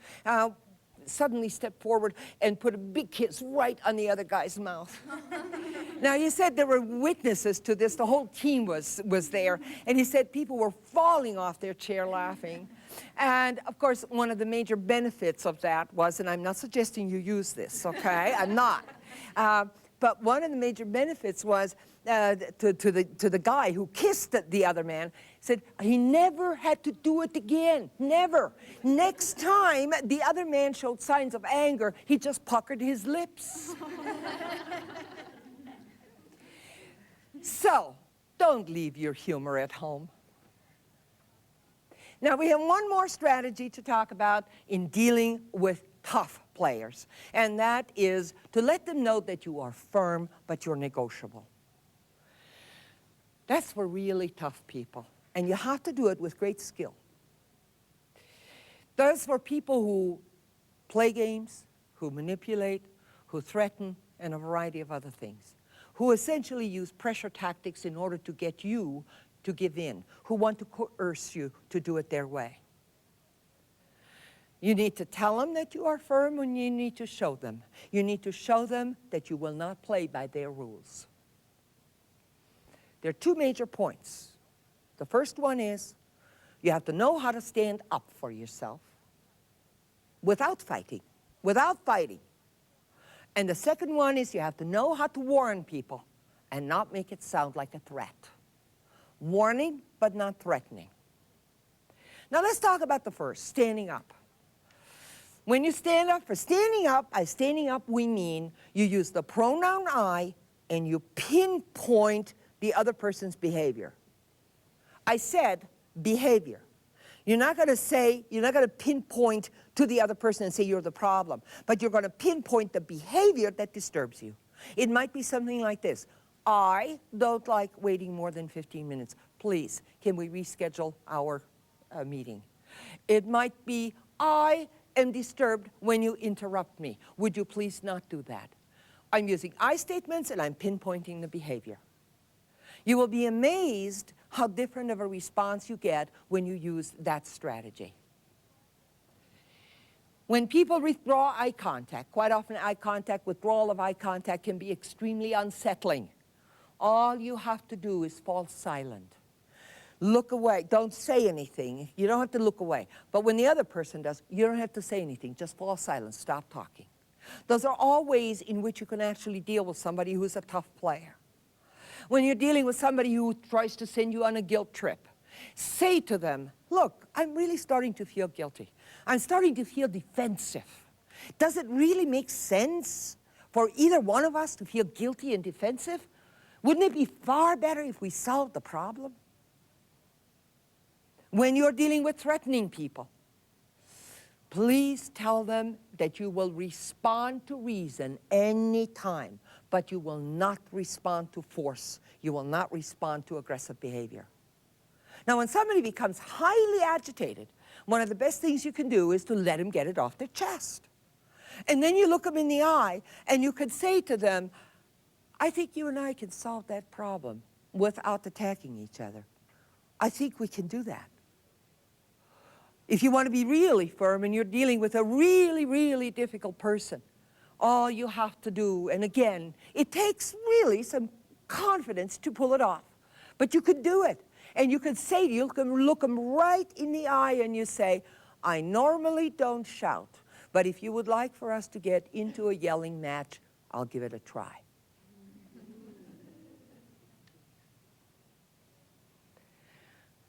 suddenly stepped forward and put a big kiss right on the other guy's mouth. Now, he said there were witnesses to this. The whole team was there. And he said people were falling off their chair laughing. And, of course, one of the major benefits of that was, and I'm not suggesting you use this, okay? I'm not. But one of the major benefits was to the guy who kissed the other man, said he never had to do it again, never. Next time the other man showed signs of anger, he just puckered his lips. So, don't leave your humor at home. Now, we have one more strategy to talk about in dealing with tough players, and that is to let them know that you are firm, but you're negotiable. That's for really tough people, and you have to do it with great skill. That's for people who play games, who manipulate, who threaten, and a variety of other things, who essentially use pressure tactics in order to get you to give in, who want to coerce you to do it their way. You need to tell them that you are firm, and you need to show them. You need to show them that you will not play by their rules. There are two major points. The first one is you have to know how to stand up for yourself without fighting, And the second one is you have to know how to warn people and not make it sound like a threat. Warning, but not threatening. Now let's talk about the first, standing up. When you stand up, by standing up we mean you use the pronoun I and you pinpoint the other person's behavior. I said behavior. You're not going to pinpoint to the other person and say you're the problem, but you're going to pinpoint the behavior that disturbs you. It might be something like this. I don't like waiting more than 15 minutes. Please, can we reschedule our meeting? It might be, I am disturbed when you interrupt me. Would you please not do that? I'm using I statements and I'm pinpointing the behavior. You will be amazed how different of a response you get when you use that strategy. When people withdraw eye contact, quite often withdrawal of eye contact can be extremely unsettling. All you have to do is fall silent. Look away. Don't say anything. You don't have to look away. But when the other person does, you don't have to say anything. Just fall silent. Stop talking. Those are all ways in which you can actually deal with somebody who's a tough player. When you're dealing with somebody who tries to send you on a guilt trip, say to them, look, I'm really starting to feel guilty. I'm starting to feel defensive. Does it really make sense for either one of us to feel guilty and defensive? Wouldn't it be far better if we solved the problem? When you're dealing with threatening people, please tell them that you will respond to reason any time, but you will not respond to force. You will not respond to aggressive behavior. Now, when somebody becomes highly agitated, one of the best things you can do is to let them get it off their chest. And then you look them in the eye, and you can say to them, I think you and I can solve that problem without attacking each other. I think we can do that. If you want to be really firm and you're dealing with a really, really difficult person, all you have to do, and again, it takes really some confidence to pull it off, but you could do it. And you could say, you can look them right in the eye and you say, I normally don't shout, but if you would like for us to get into a yelling match, I'll give it a try.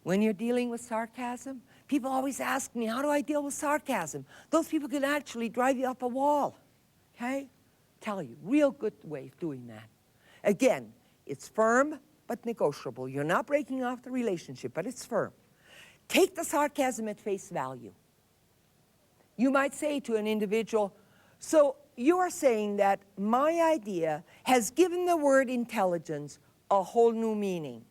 When you're dealing with sarcasm, people always ask me, how do I deal with sarcasm? Those people can actually drive you up a wall, okay? Tell you, real good way of doing that. Again, it's firm but negotiable. You're not breaking off the relationship, but it's firm. Take the sarcasm at face value. You might say to an individual, so you are saying that my idea has given the word intelligence a whole new meaning.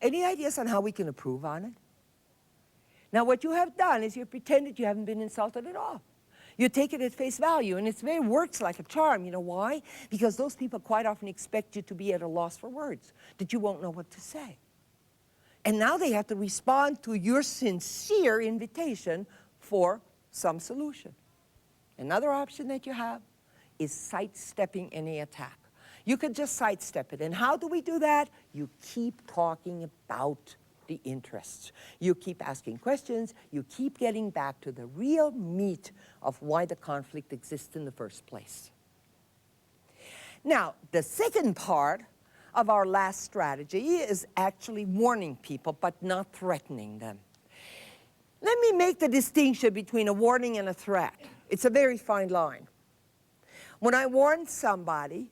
Any ideas on how we can improve on it? Now, what you have done is you pretended you haven't been insulted at all. You take it at face value, and it works like a charm. You know why? Because those people quite often expect you to be at a loss for words, that you won't know what to say. And now they have to respond to your sincere invitation for some solution. Another option that you have is sidestepping any attack. You can just sidestep it. And how do we do that? You keep talking about the interests. You keep asking questions. You keep getting back to the real meat of why the conflict exists in the first place. Now, the second part of our last strategy is actually warning people, but not threatening them. Let me make the distinction between a warning and a threat. It's a very fine line. When I warn somebody,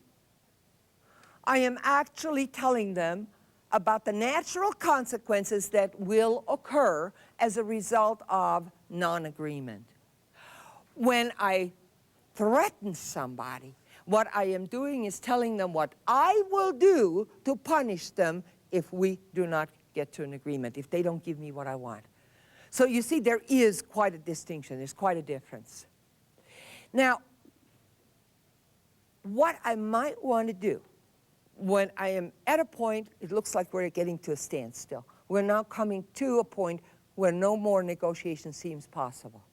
I am actually telling them about the natural consequences that will occur as a result of non-agreement. When I threaten somebody, what I am doing is telling them what I will do to punish them if we do not get to an agreement, if they don't give me what I want. So you see, there is quite a distinction. There's quite a difference. Now, what I might want to do when I am at a point, it looks like we're getting to a standstill. We're now coming to a point where no more negotiation seems possible.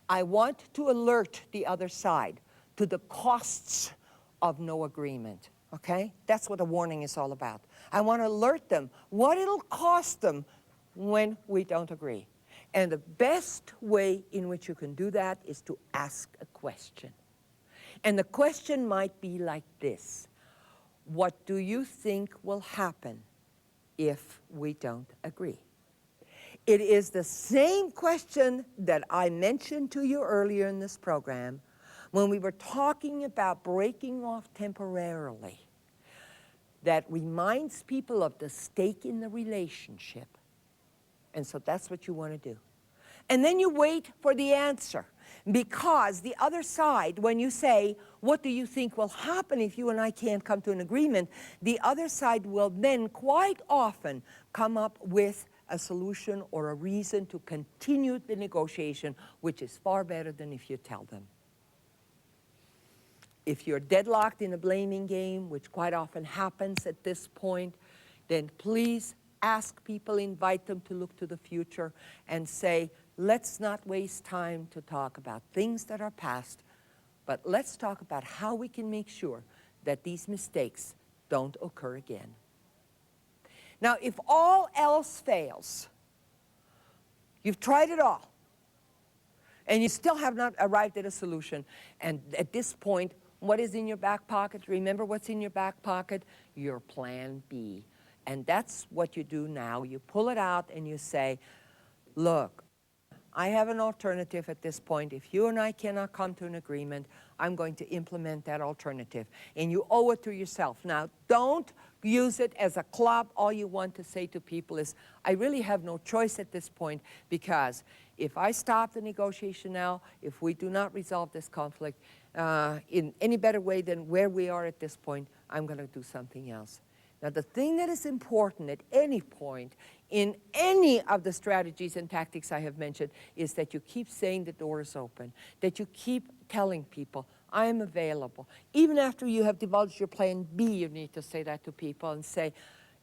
I want to alert the other side to the costs of no agreement, okay? That's what a warning is all about. I want to alert them what it'll cost them when we don't agree. And the best way in which you can do that is to ask a question. And the question might be like this: what do you think will happen if we don't agree? It is the same question that I mentioned to you earlier in this program when we were talking about breaking off temporarily, that reminds people of the stake in the relationship. And so that's what you want to do. And then you wait for the answer, because the other side, when you say, what do you think will happen if you and I can't come to an agreement, the other side will then quite often come up with a solution or a reason to continue the negotiation, which is far better than if you tell them. If you're deadlocked in a blaming game, which quite often happens at this point, then please ask people, invite them to look to the future and say, let's not waste time to talk about things that are past, but let's talk about how we can make sure that these mistakes don't occur again. Now, if all else fails, you've tried it all, and you still have not arrived at a solution, and at this point, what is in your back pocket? Remember what's in your back pocket? Your plan B. And that's what you do now. You pull it out and you say, look, I have an alternative at this point. If you and I cannot come to an agreement, I'm going to implement that alternative. And you owe it to yourself. Now, don't use it as a club. All you want to say to people is, I really have no choice at this point, because if I stop the negotiation now, if we do not resolve this conflict in any better way than where we are at this point, I'm going to do something else. Now, the thing that is important at any point in any of the strategies and tactics I have mentioned is that you keep saying the door is open, that you keep telling people, I am available. Even after you have divulged your plan B, you need to say that to people and say,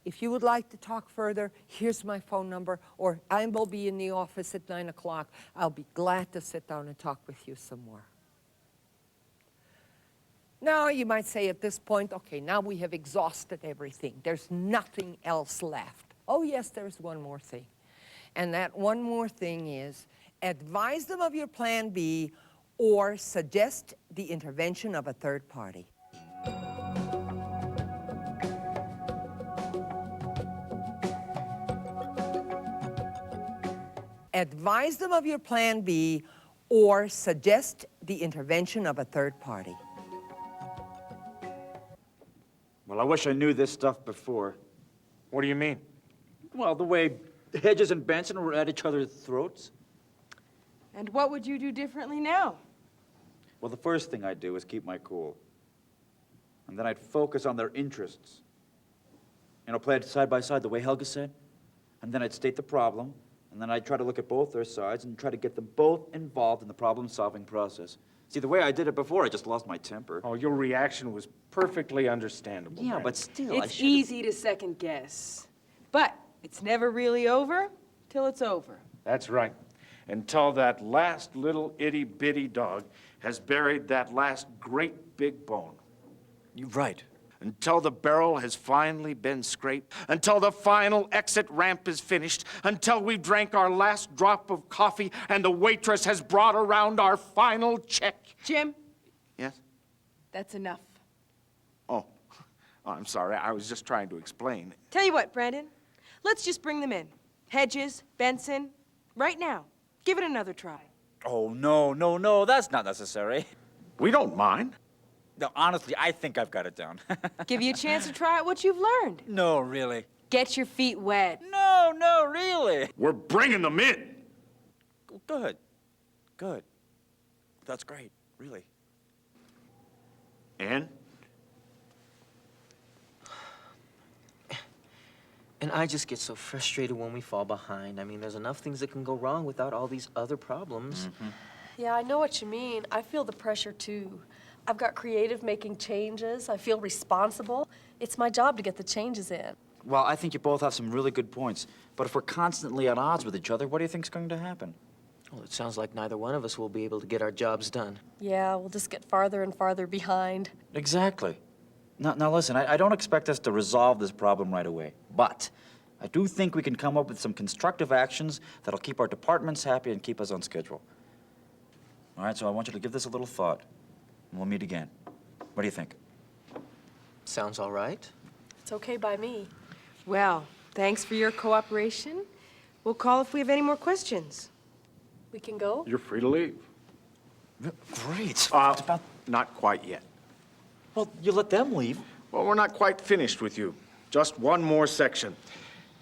if you would like to talk further, here's my phone number, or I will be in the office at 9 o'clock. I'll be glad to sit down and talk with you some more. Now, you might say at this point, okay, now we have exhausted everything. There's nothing else left. Oh, yes, there's one more thing. And that one more thing is, advise them of your plan B or suggest the intervention of a third party. Advise them of your plan B or suggest the intervention of a third party. Well, I wish I knew this stuff before. What do you mean? Well, the way Hedges and Benson were at each other's throats. And what would you do differently now? Well, the first thing I'd do is keep my cool. And then I'd focus on their interests. You know, play it side by side the way Helga said. And then I'd state the problem. And then I'd try to look at both their sides and try to get them both involved in the problem-solving process. See, the way I did it before, I just lost my temper. Oh, your reaction was perfectly understandable. Yeah, Brent. but still, It's easy to second guess. But it's never really over till it's over. That's right. Until that last little itty-bitty dog has buried that last great big bone. You're right. Until the barrel has finally been scraped, until the final exit ramp is finished, until we've drank our last drop of coffee and the waitress has brought around our final check. Jim, Yes? that's enough. Oh, I'm sorry, I was just trying to explain. Tell you what, Brandon, let's just bring them in. Hedges, Benson, right now. Give it another try. Oh, no, no, no, that's not necessary. We don't mind. No, honestly, I think I've got it down. Give you a chance to try out what you've learned. No, really. Get your feet wet. No, no, really. We're bringing them in. Good. Good. That's great, really. Ann? And I just get so frustrated when we fall behind. I mean, there's enough things that can go wrong without all these other problems. Yeah, I know what you mean. I feel the pressure too. I've got creative making changes. I feel responsible. It's my job to get the changes in. Well, I think you both have some really good points. But if we're constantly at odds with each other, what do you think's going to happen? Well, it sounds like neither one of us will be able to get our jobs done. Yeah, we'll just get farther and farther behind. Exactly. Now listen, I don't expect us to resolve this problem right away, but I do think we can come up with some constructive actions that'll keep our departments happy and keep us on schedule. All right, so I want you to give this a little thought, and we'll meet again. What do you think? Sounds all right. It's okay by me. Well, thanks for your cooperation. We'll call if we have any more questions. We can go? You're free to leave. Great. Not quite yet. Well, you let them leave. Well, we're not quite finished with you. Just one more section.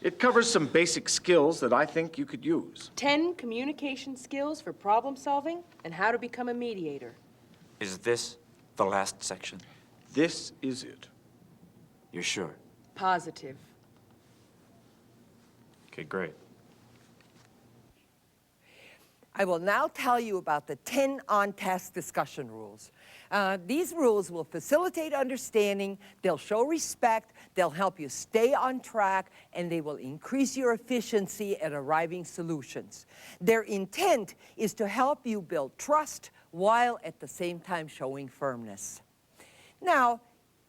It covers some basic skills that I think you could use. 10 communication skills for problem solving and how to become a mediator. Is this the last section? This is it. You're sure? Positive. Okay, great. I will now tell you about the 10 on-task discussion rules. These rules will facilitate understanding, they'll show respect, they'll help you stay on track, and they will increase your efficiency at arriving solutions. Their intent is to help you build trust while at the same time showing firmness. Now,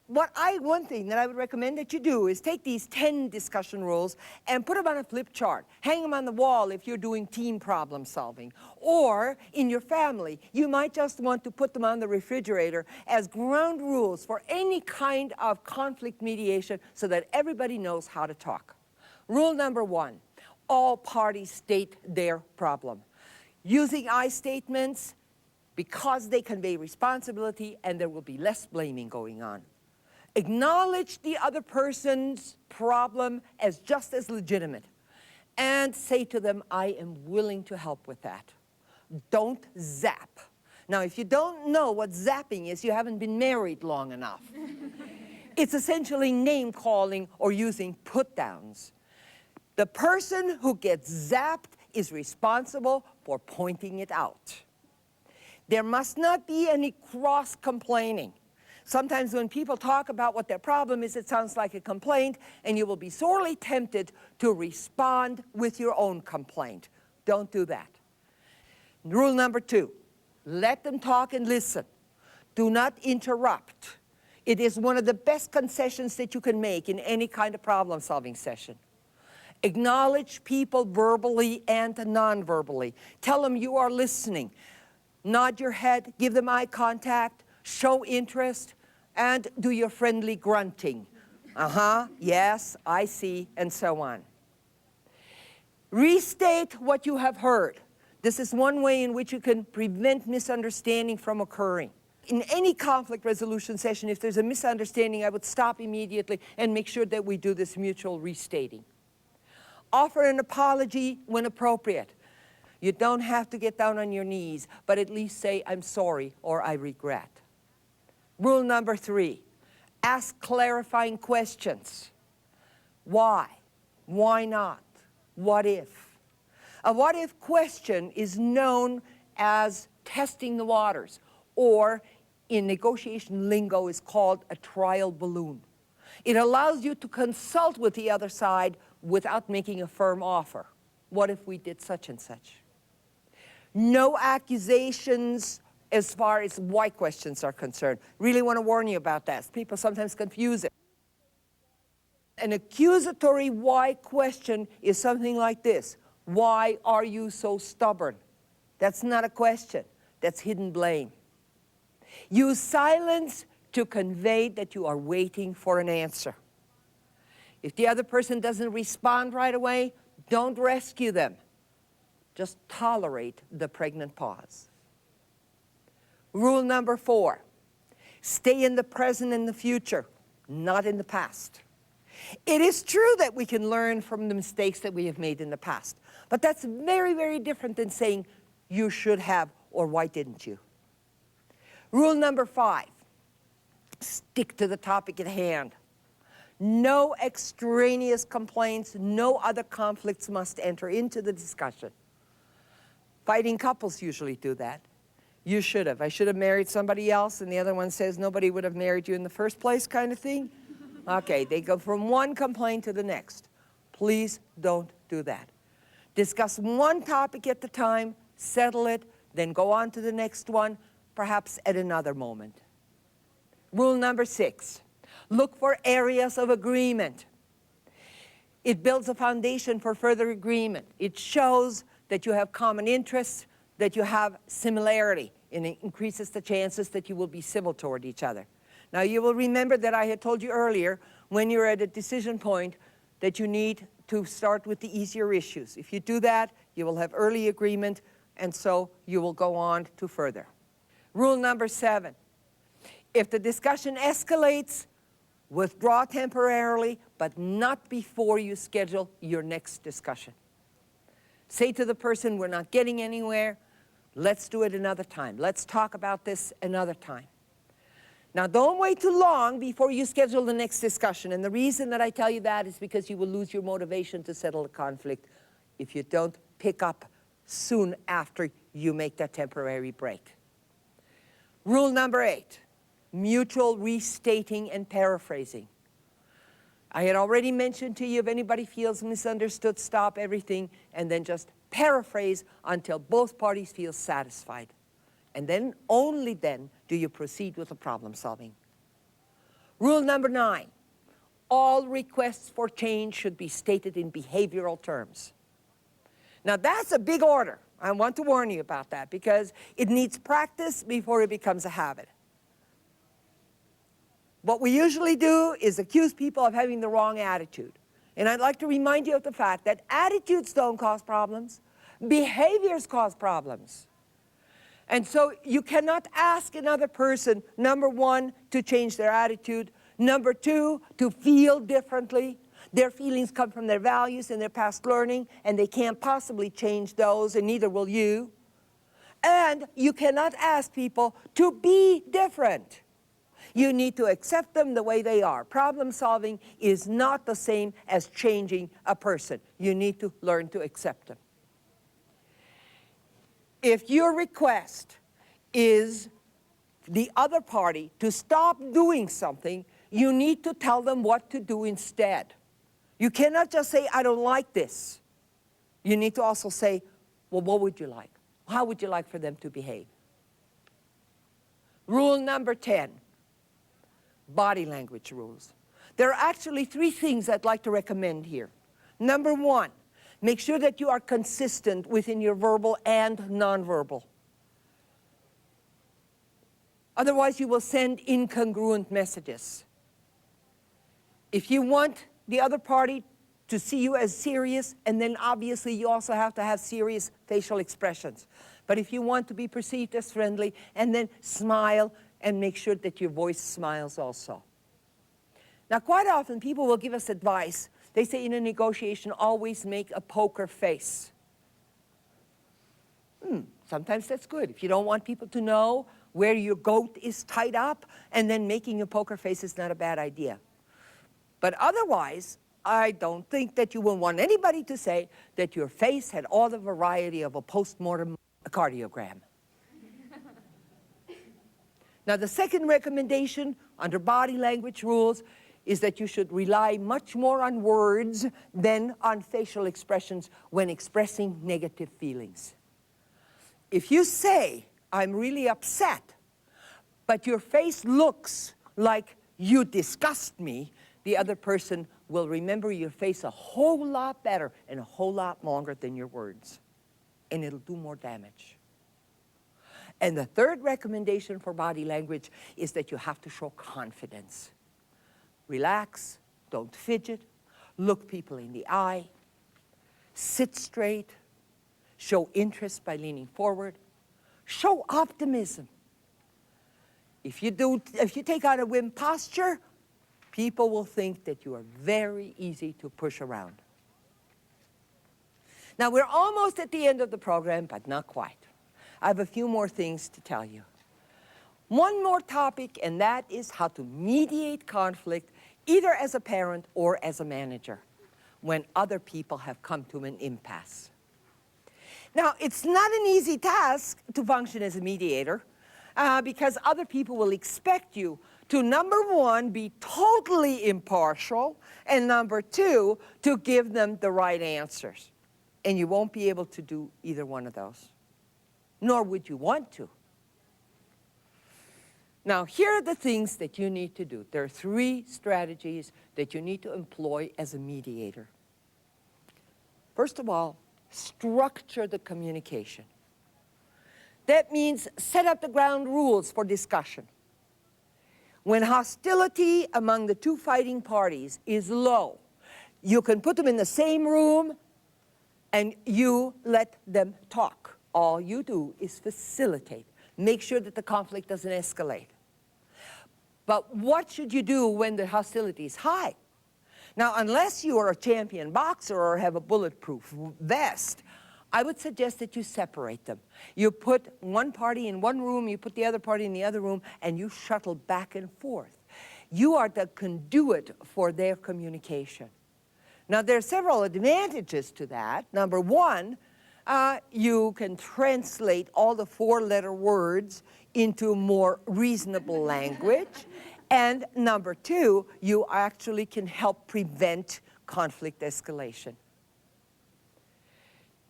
one thing that I would recommend that you do is take these 10 discussion rules and put them on a flip chart. Hang them on the wall if you're doing team problem solving. Or in your family, you might just want to put them on the refrigerator as ground rules for any kind of conflict mediation so that everybody knows how to talk. Rule number 1, all parties state their problem. Using I statements because they convey responsibility and there will be less blaming going on. Acknowledge the other person's problem as just as legitimate and say to them, I am willing to help with that. Don't zap. Now, if you don't know what zapping is, you haven't been married long enough. It's essentially name-calling or using put-downs. The person who gets zapped is responsible for pointing it out. There must not be any cross-complaining. Sometimes when people talk about what their problem is, it sounds like a complaint, and you will be sorely tempted to respond with your own complaint. Don't do that. Rule number 2, let them talk and listen. Do not interrupt. It is one of the best concessions that you can make in any kind of problem-solving session. Acknowledge people verbally and non-verbally. Tell them you are listening. Nod your head, give them eye contact, show interest, and do your friendly grunting. Yes, I see, and so on. Restate what you have heard. This is one way in which you can prevent misunderstanding from occurring. In any conflict resolution session, if there's a misunderstanding, I would stop immediately and make sure that we do this mutual restating. Offer an apology when appropriate. You don't have to get down on your knees, but at least say, I'm sorry or I regret. Rule number 3, ask clarifying questions. Why? Why not? What if? A what if question is known as testing the waters, or in negotiation lingo is called a trial balloon. It allows you to consult with the other side without making a firm offer. What if we did such and such? No accusations as far as why questions are concerned. Really want to warn you about that. People sometimes confuse it. An accusatory why question is something like this. Why are you so stubborn? That's not a question. That's hidden blame. Use silence to convey that you are waiting for an answer. If the other person doesn't respond right away, don't rescue them. Just tolerate the pregnant pause. Rule number 4, stay in the present and the future, not in the past. It is true that we can learn from the mistakes that we have made in the past, but that's very, very different than saying you should have or why didn't you. Rule number 5, stick to the topic at hand. No extraneous complaints, no other conflicts must enter into the discussion. Fighting couples usually do that. You should have. I should have married somebody else, and the other one says nobody would have married you in the first place kind of thing. Okay, they go from one complaint to the next. Please don't do that. Discuss one topic at the time, settle it, then go on to the next one, perhaps at another moment. Rule number 6, look for areas of agreement. It builds a foundation for further agreement. It shows that you have common interests, that you have similarity, and it increases the chances that you will be civil toward each other. Now, you will remember that I had told you earlier, when you're at a decision point, that you need to start with the easier issues. If you do that, you will have early agreement, and so you will go on to further. Rule number 7, if the discussion escalates, withdraw temporarily, but not before you schedule your next discussion. Say to the person, we're not getting anywhere, let's do it another time. Let's talk about this another time. Now, don't wait too long before you schedule the next discussion. And the reason that I tell you that is because you will lose your motivation to settle the conflict if you don't pick up soon after you make that temporary break. Rule number 8, mutual restating and paraphrasing. I had already mentioned to you, if anybody feels misunderstood, stop everything and then just paraphrase until both parties feel satisfied. And then, only then, do you proceed with the problem solving. Rule number 9, all requests for change should be stated in behavioral terms. Now, that's a big order. I want to warn you about that because it needs practice before it becomes a habit. What we usually do is accuse people of having the wrong attitude. And I'd like to remind you of the fact that attitudes don't cause problems, behaviors cause problems. And so you cannot ask another person, number 1, to change their attitude, number 2, to feel differently. Their feelings come from their values and their past learning, and they can't possibly change those, and neither will you. And you cannot ask people to be different. You need to accept them the way they are. Problem solving is not the same as changing a person. You need to learn to accept them. If your request is the other party to stop doing something, you need to tell them what to do instead. You cannot just say, I don't like this. You need to also say, well, what would you like? How would you like for them to behave? Rule number 10, body language rules. There are actually 3 things I'd like to recommend here. Number 1, make sure that you are consistent within your verbal and nonverbal. Otherwise, you will send incongruent messages. If you want the other party to see you as serious, and then obviously you also have to have serious facial expressions. But if you want to be perceived as friendly, and then smile and make sure that your voice smiles also. Now, quite often people will give us advice. They say in a negotiation, always make a poker face. Sometimes that's good. If you don't want people to know where your goat is tied up, and then making a poker face is not a bad idea. But otherwise, I don't think that you will want anybody to say that your face had all the variety of a post-mortem cardiogram. Now, the second recommendation under body language rules is that you should rely much more on words than on facial expressions when expressing negative feelings. If you say, I'm really upset, but your face looks like you disgust me, the other person will remember your face a whole lot better and a whole lot longer than your words. And it'll do more damage. And the third recommendation for body language is that you have to show confidence. Relax, don't fidget, look people in the eye, sit straight, show interest by leaning forward, show optimism. If you take out a wimp posture, people will think that you are very easy to push around. Now, we're almost at the end of the program, but not quite. I have a few more things to tell you. One more topic, and that is how to mediate conflict, either as a parent or as a manager, when other people have come to an impasse. Now, it's not an easy task to function as a mediator, because other people will expect you to, number one, be totally impartial, and number two, to give them the right answers. And you won't be able to do either one of those, nor would you want to. Now, here are the things that you need to do. There are 3 strategies that you need to employ as a mediator. First of all, structure the communication. That means set up the ground rules for discussion. When hostility among the 2 fighting parties is low, you can put them in the same room and you let them talk. All you do is facilitate. Make sure that the conflict doesn't escalate. But what should you do when the hostility is high? Now, unless you are a champion boxer or have a bulletproof vest, I would suggest that you separate them. You put one party in one room, you put the other party in the other room, and you shuttle back and forth. You are the conduit for their communication. Now, there are several advantages to that. Number one, you can translate all the 4-letter words into more reasonable language. And number two, you actually can help prevent conflict escalation.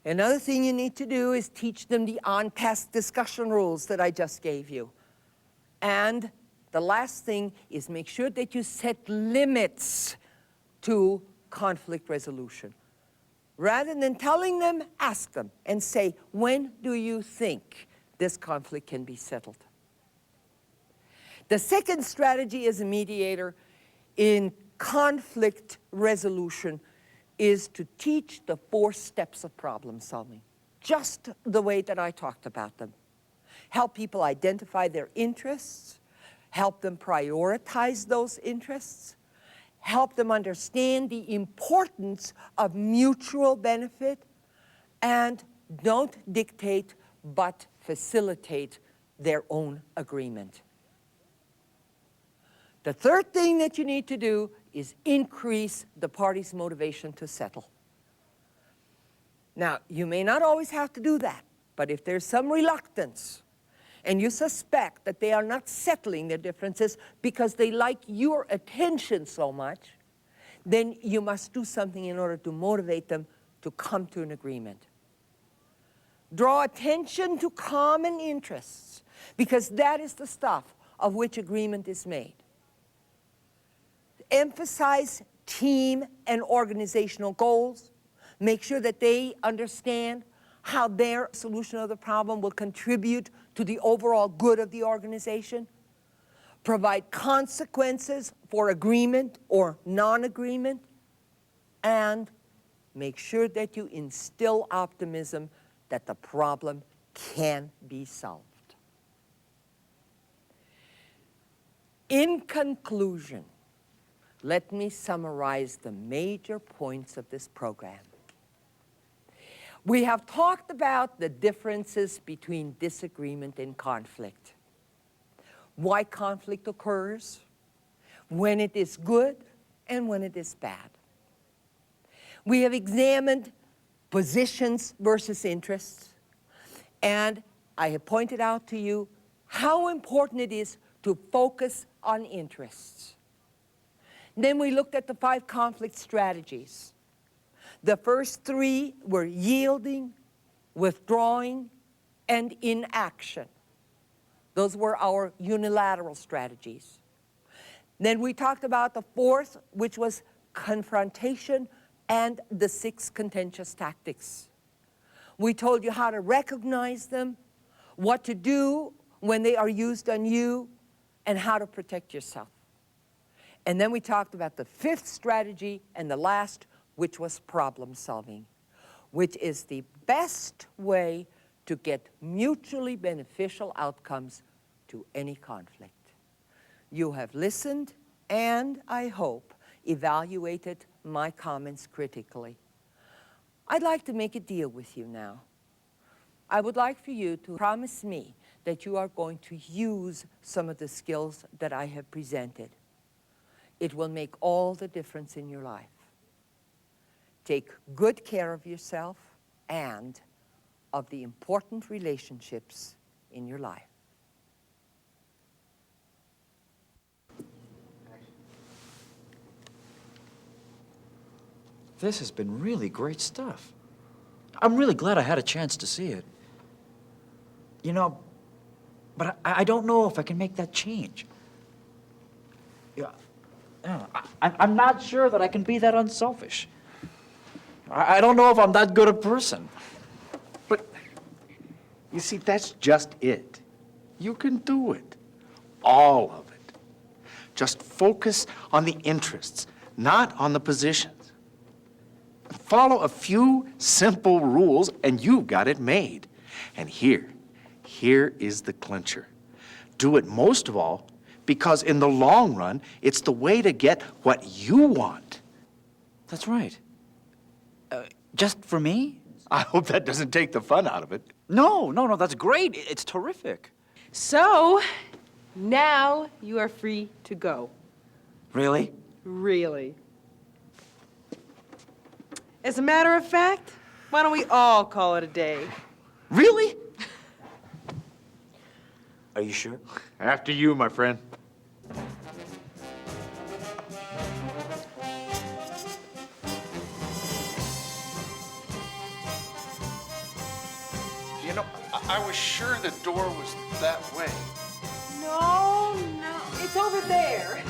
Another thing you need to do is teach them the on-task discussion rules that I just gave you. And the last thing is make sure that you set limits to conflict resolution. Rather than telling them, ask them and say, when do you think this conflict can be settled? The second strategy as a mediator in conflict resolution is to teach the 4 steps of problem solving, just the way that I talked about them. Help people identify their interests, help them prioritize those interests, help them understand the importance of mutual benefit, and don't dictate but facilitate their own agreement. The third thing that you need to do is increase the party's motivation to settle. Now, you may not always have to do that, but if there's some reluctance and you suspect that they are not settling their differences because they like your attention so much, then you must do something in order to motivate them to come to an agreement. Draw attention to common interests, because that is the stuff of which agreement is made. Emphasize team and organizational goals. Make sure that they understand how their solution of the problem will contribute to the overall good of the organization. Provide consequences for agreement or non-agreement. And make sure that you instill optimism that the problem can be solved. In conclusion, let me summarize the major points of this program. We have talked about the differences between disagreement and conflict, why conflict occurs, when it is good and when it is bad. We have examined positions versus interests, and I have pointed out to you how important it is to focus on interests. Then we looked at the 5 conflict strategies. The first 3 were yielding, withdrawing, and inaction. Those were our unilateral strategies. Then we talked about the 4th, which was confrontation, and the 6 contentious tactics. We told you how to recognize them, what to do when they are used on you, and how to protect yourself. And then we talked about the fifth strategy and the last, which was problem solving, which is the best way to get mutually beneficial outcomes to any conflict. You have listened and, I hope, evaluated my comments critically. I'd like to make a deal with you now. I would like for you to promise me that you are going to use some of the skills that I have presented. It will make all the difference in your life. Take good care of yourself and of the important relationships in your life. This has been really great stuff. I'm really glad I had a chance to see it. You know, but I don't know if I can make that change. Yeah, I'm not sure that I can be that unselfish. I don't know if I'm that good a person. But, you see, that's just it. You can do it. All of it. Just focus on the interests, not on the positions. Follow a few simple rules, and you've got it made. And here is the clincher. Do it most of all because in the long run, it's the way to get what you want. That's right. Just for me? I hope that doesn't take the fun out of it. No, that's great. It's terrific. So, now you are free to go. Really? Really. As a matter of fact, why don't we all call it a day? Really? Are you sure? After you, my friend. You know, I was sure the door was that way. No, it's over there.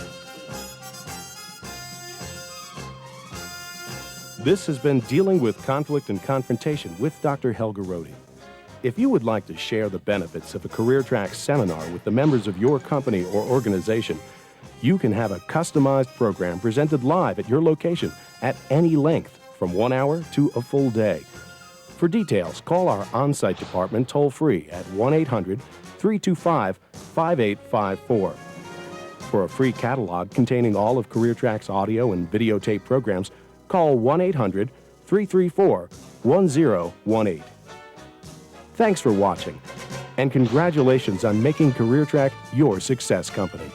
This has been Dealing with Conflict and Confrontation with Dr. Helga Rohde. If you would like to share the benefits of a Career Track seminar with the members of your company or organization, you can have a customized program presented live at your location at any length, from 1 hour to a full day. For details, call our on-site department toll-free at 1-800-325-5854. For a free catalog containing all of Career Track's audio and videotape programs, call 1-800-334-1018. Thanks for watching, and congratulations on making Career Track your success company.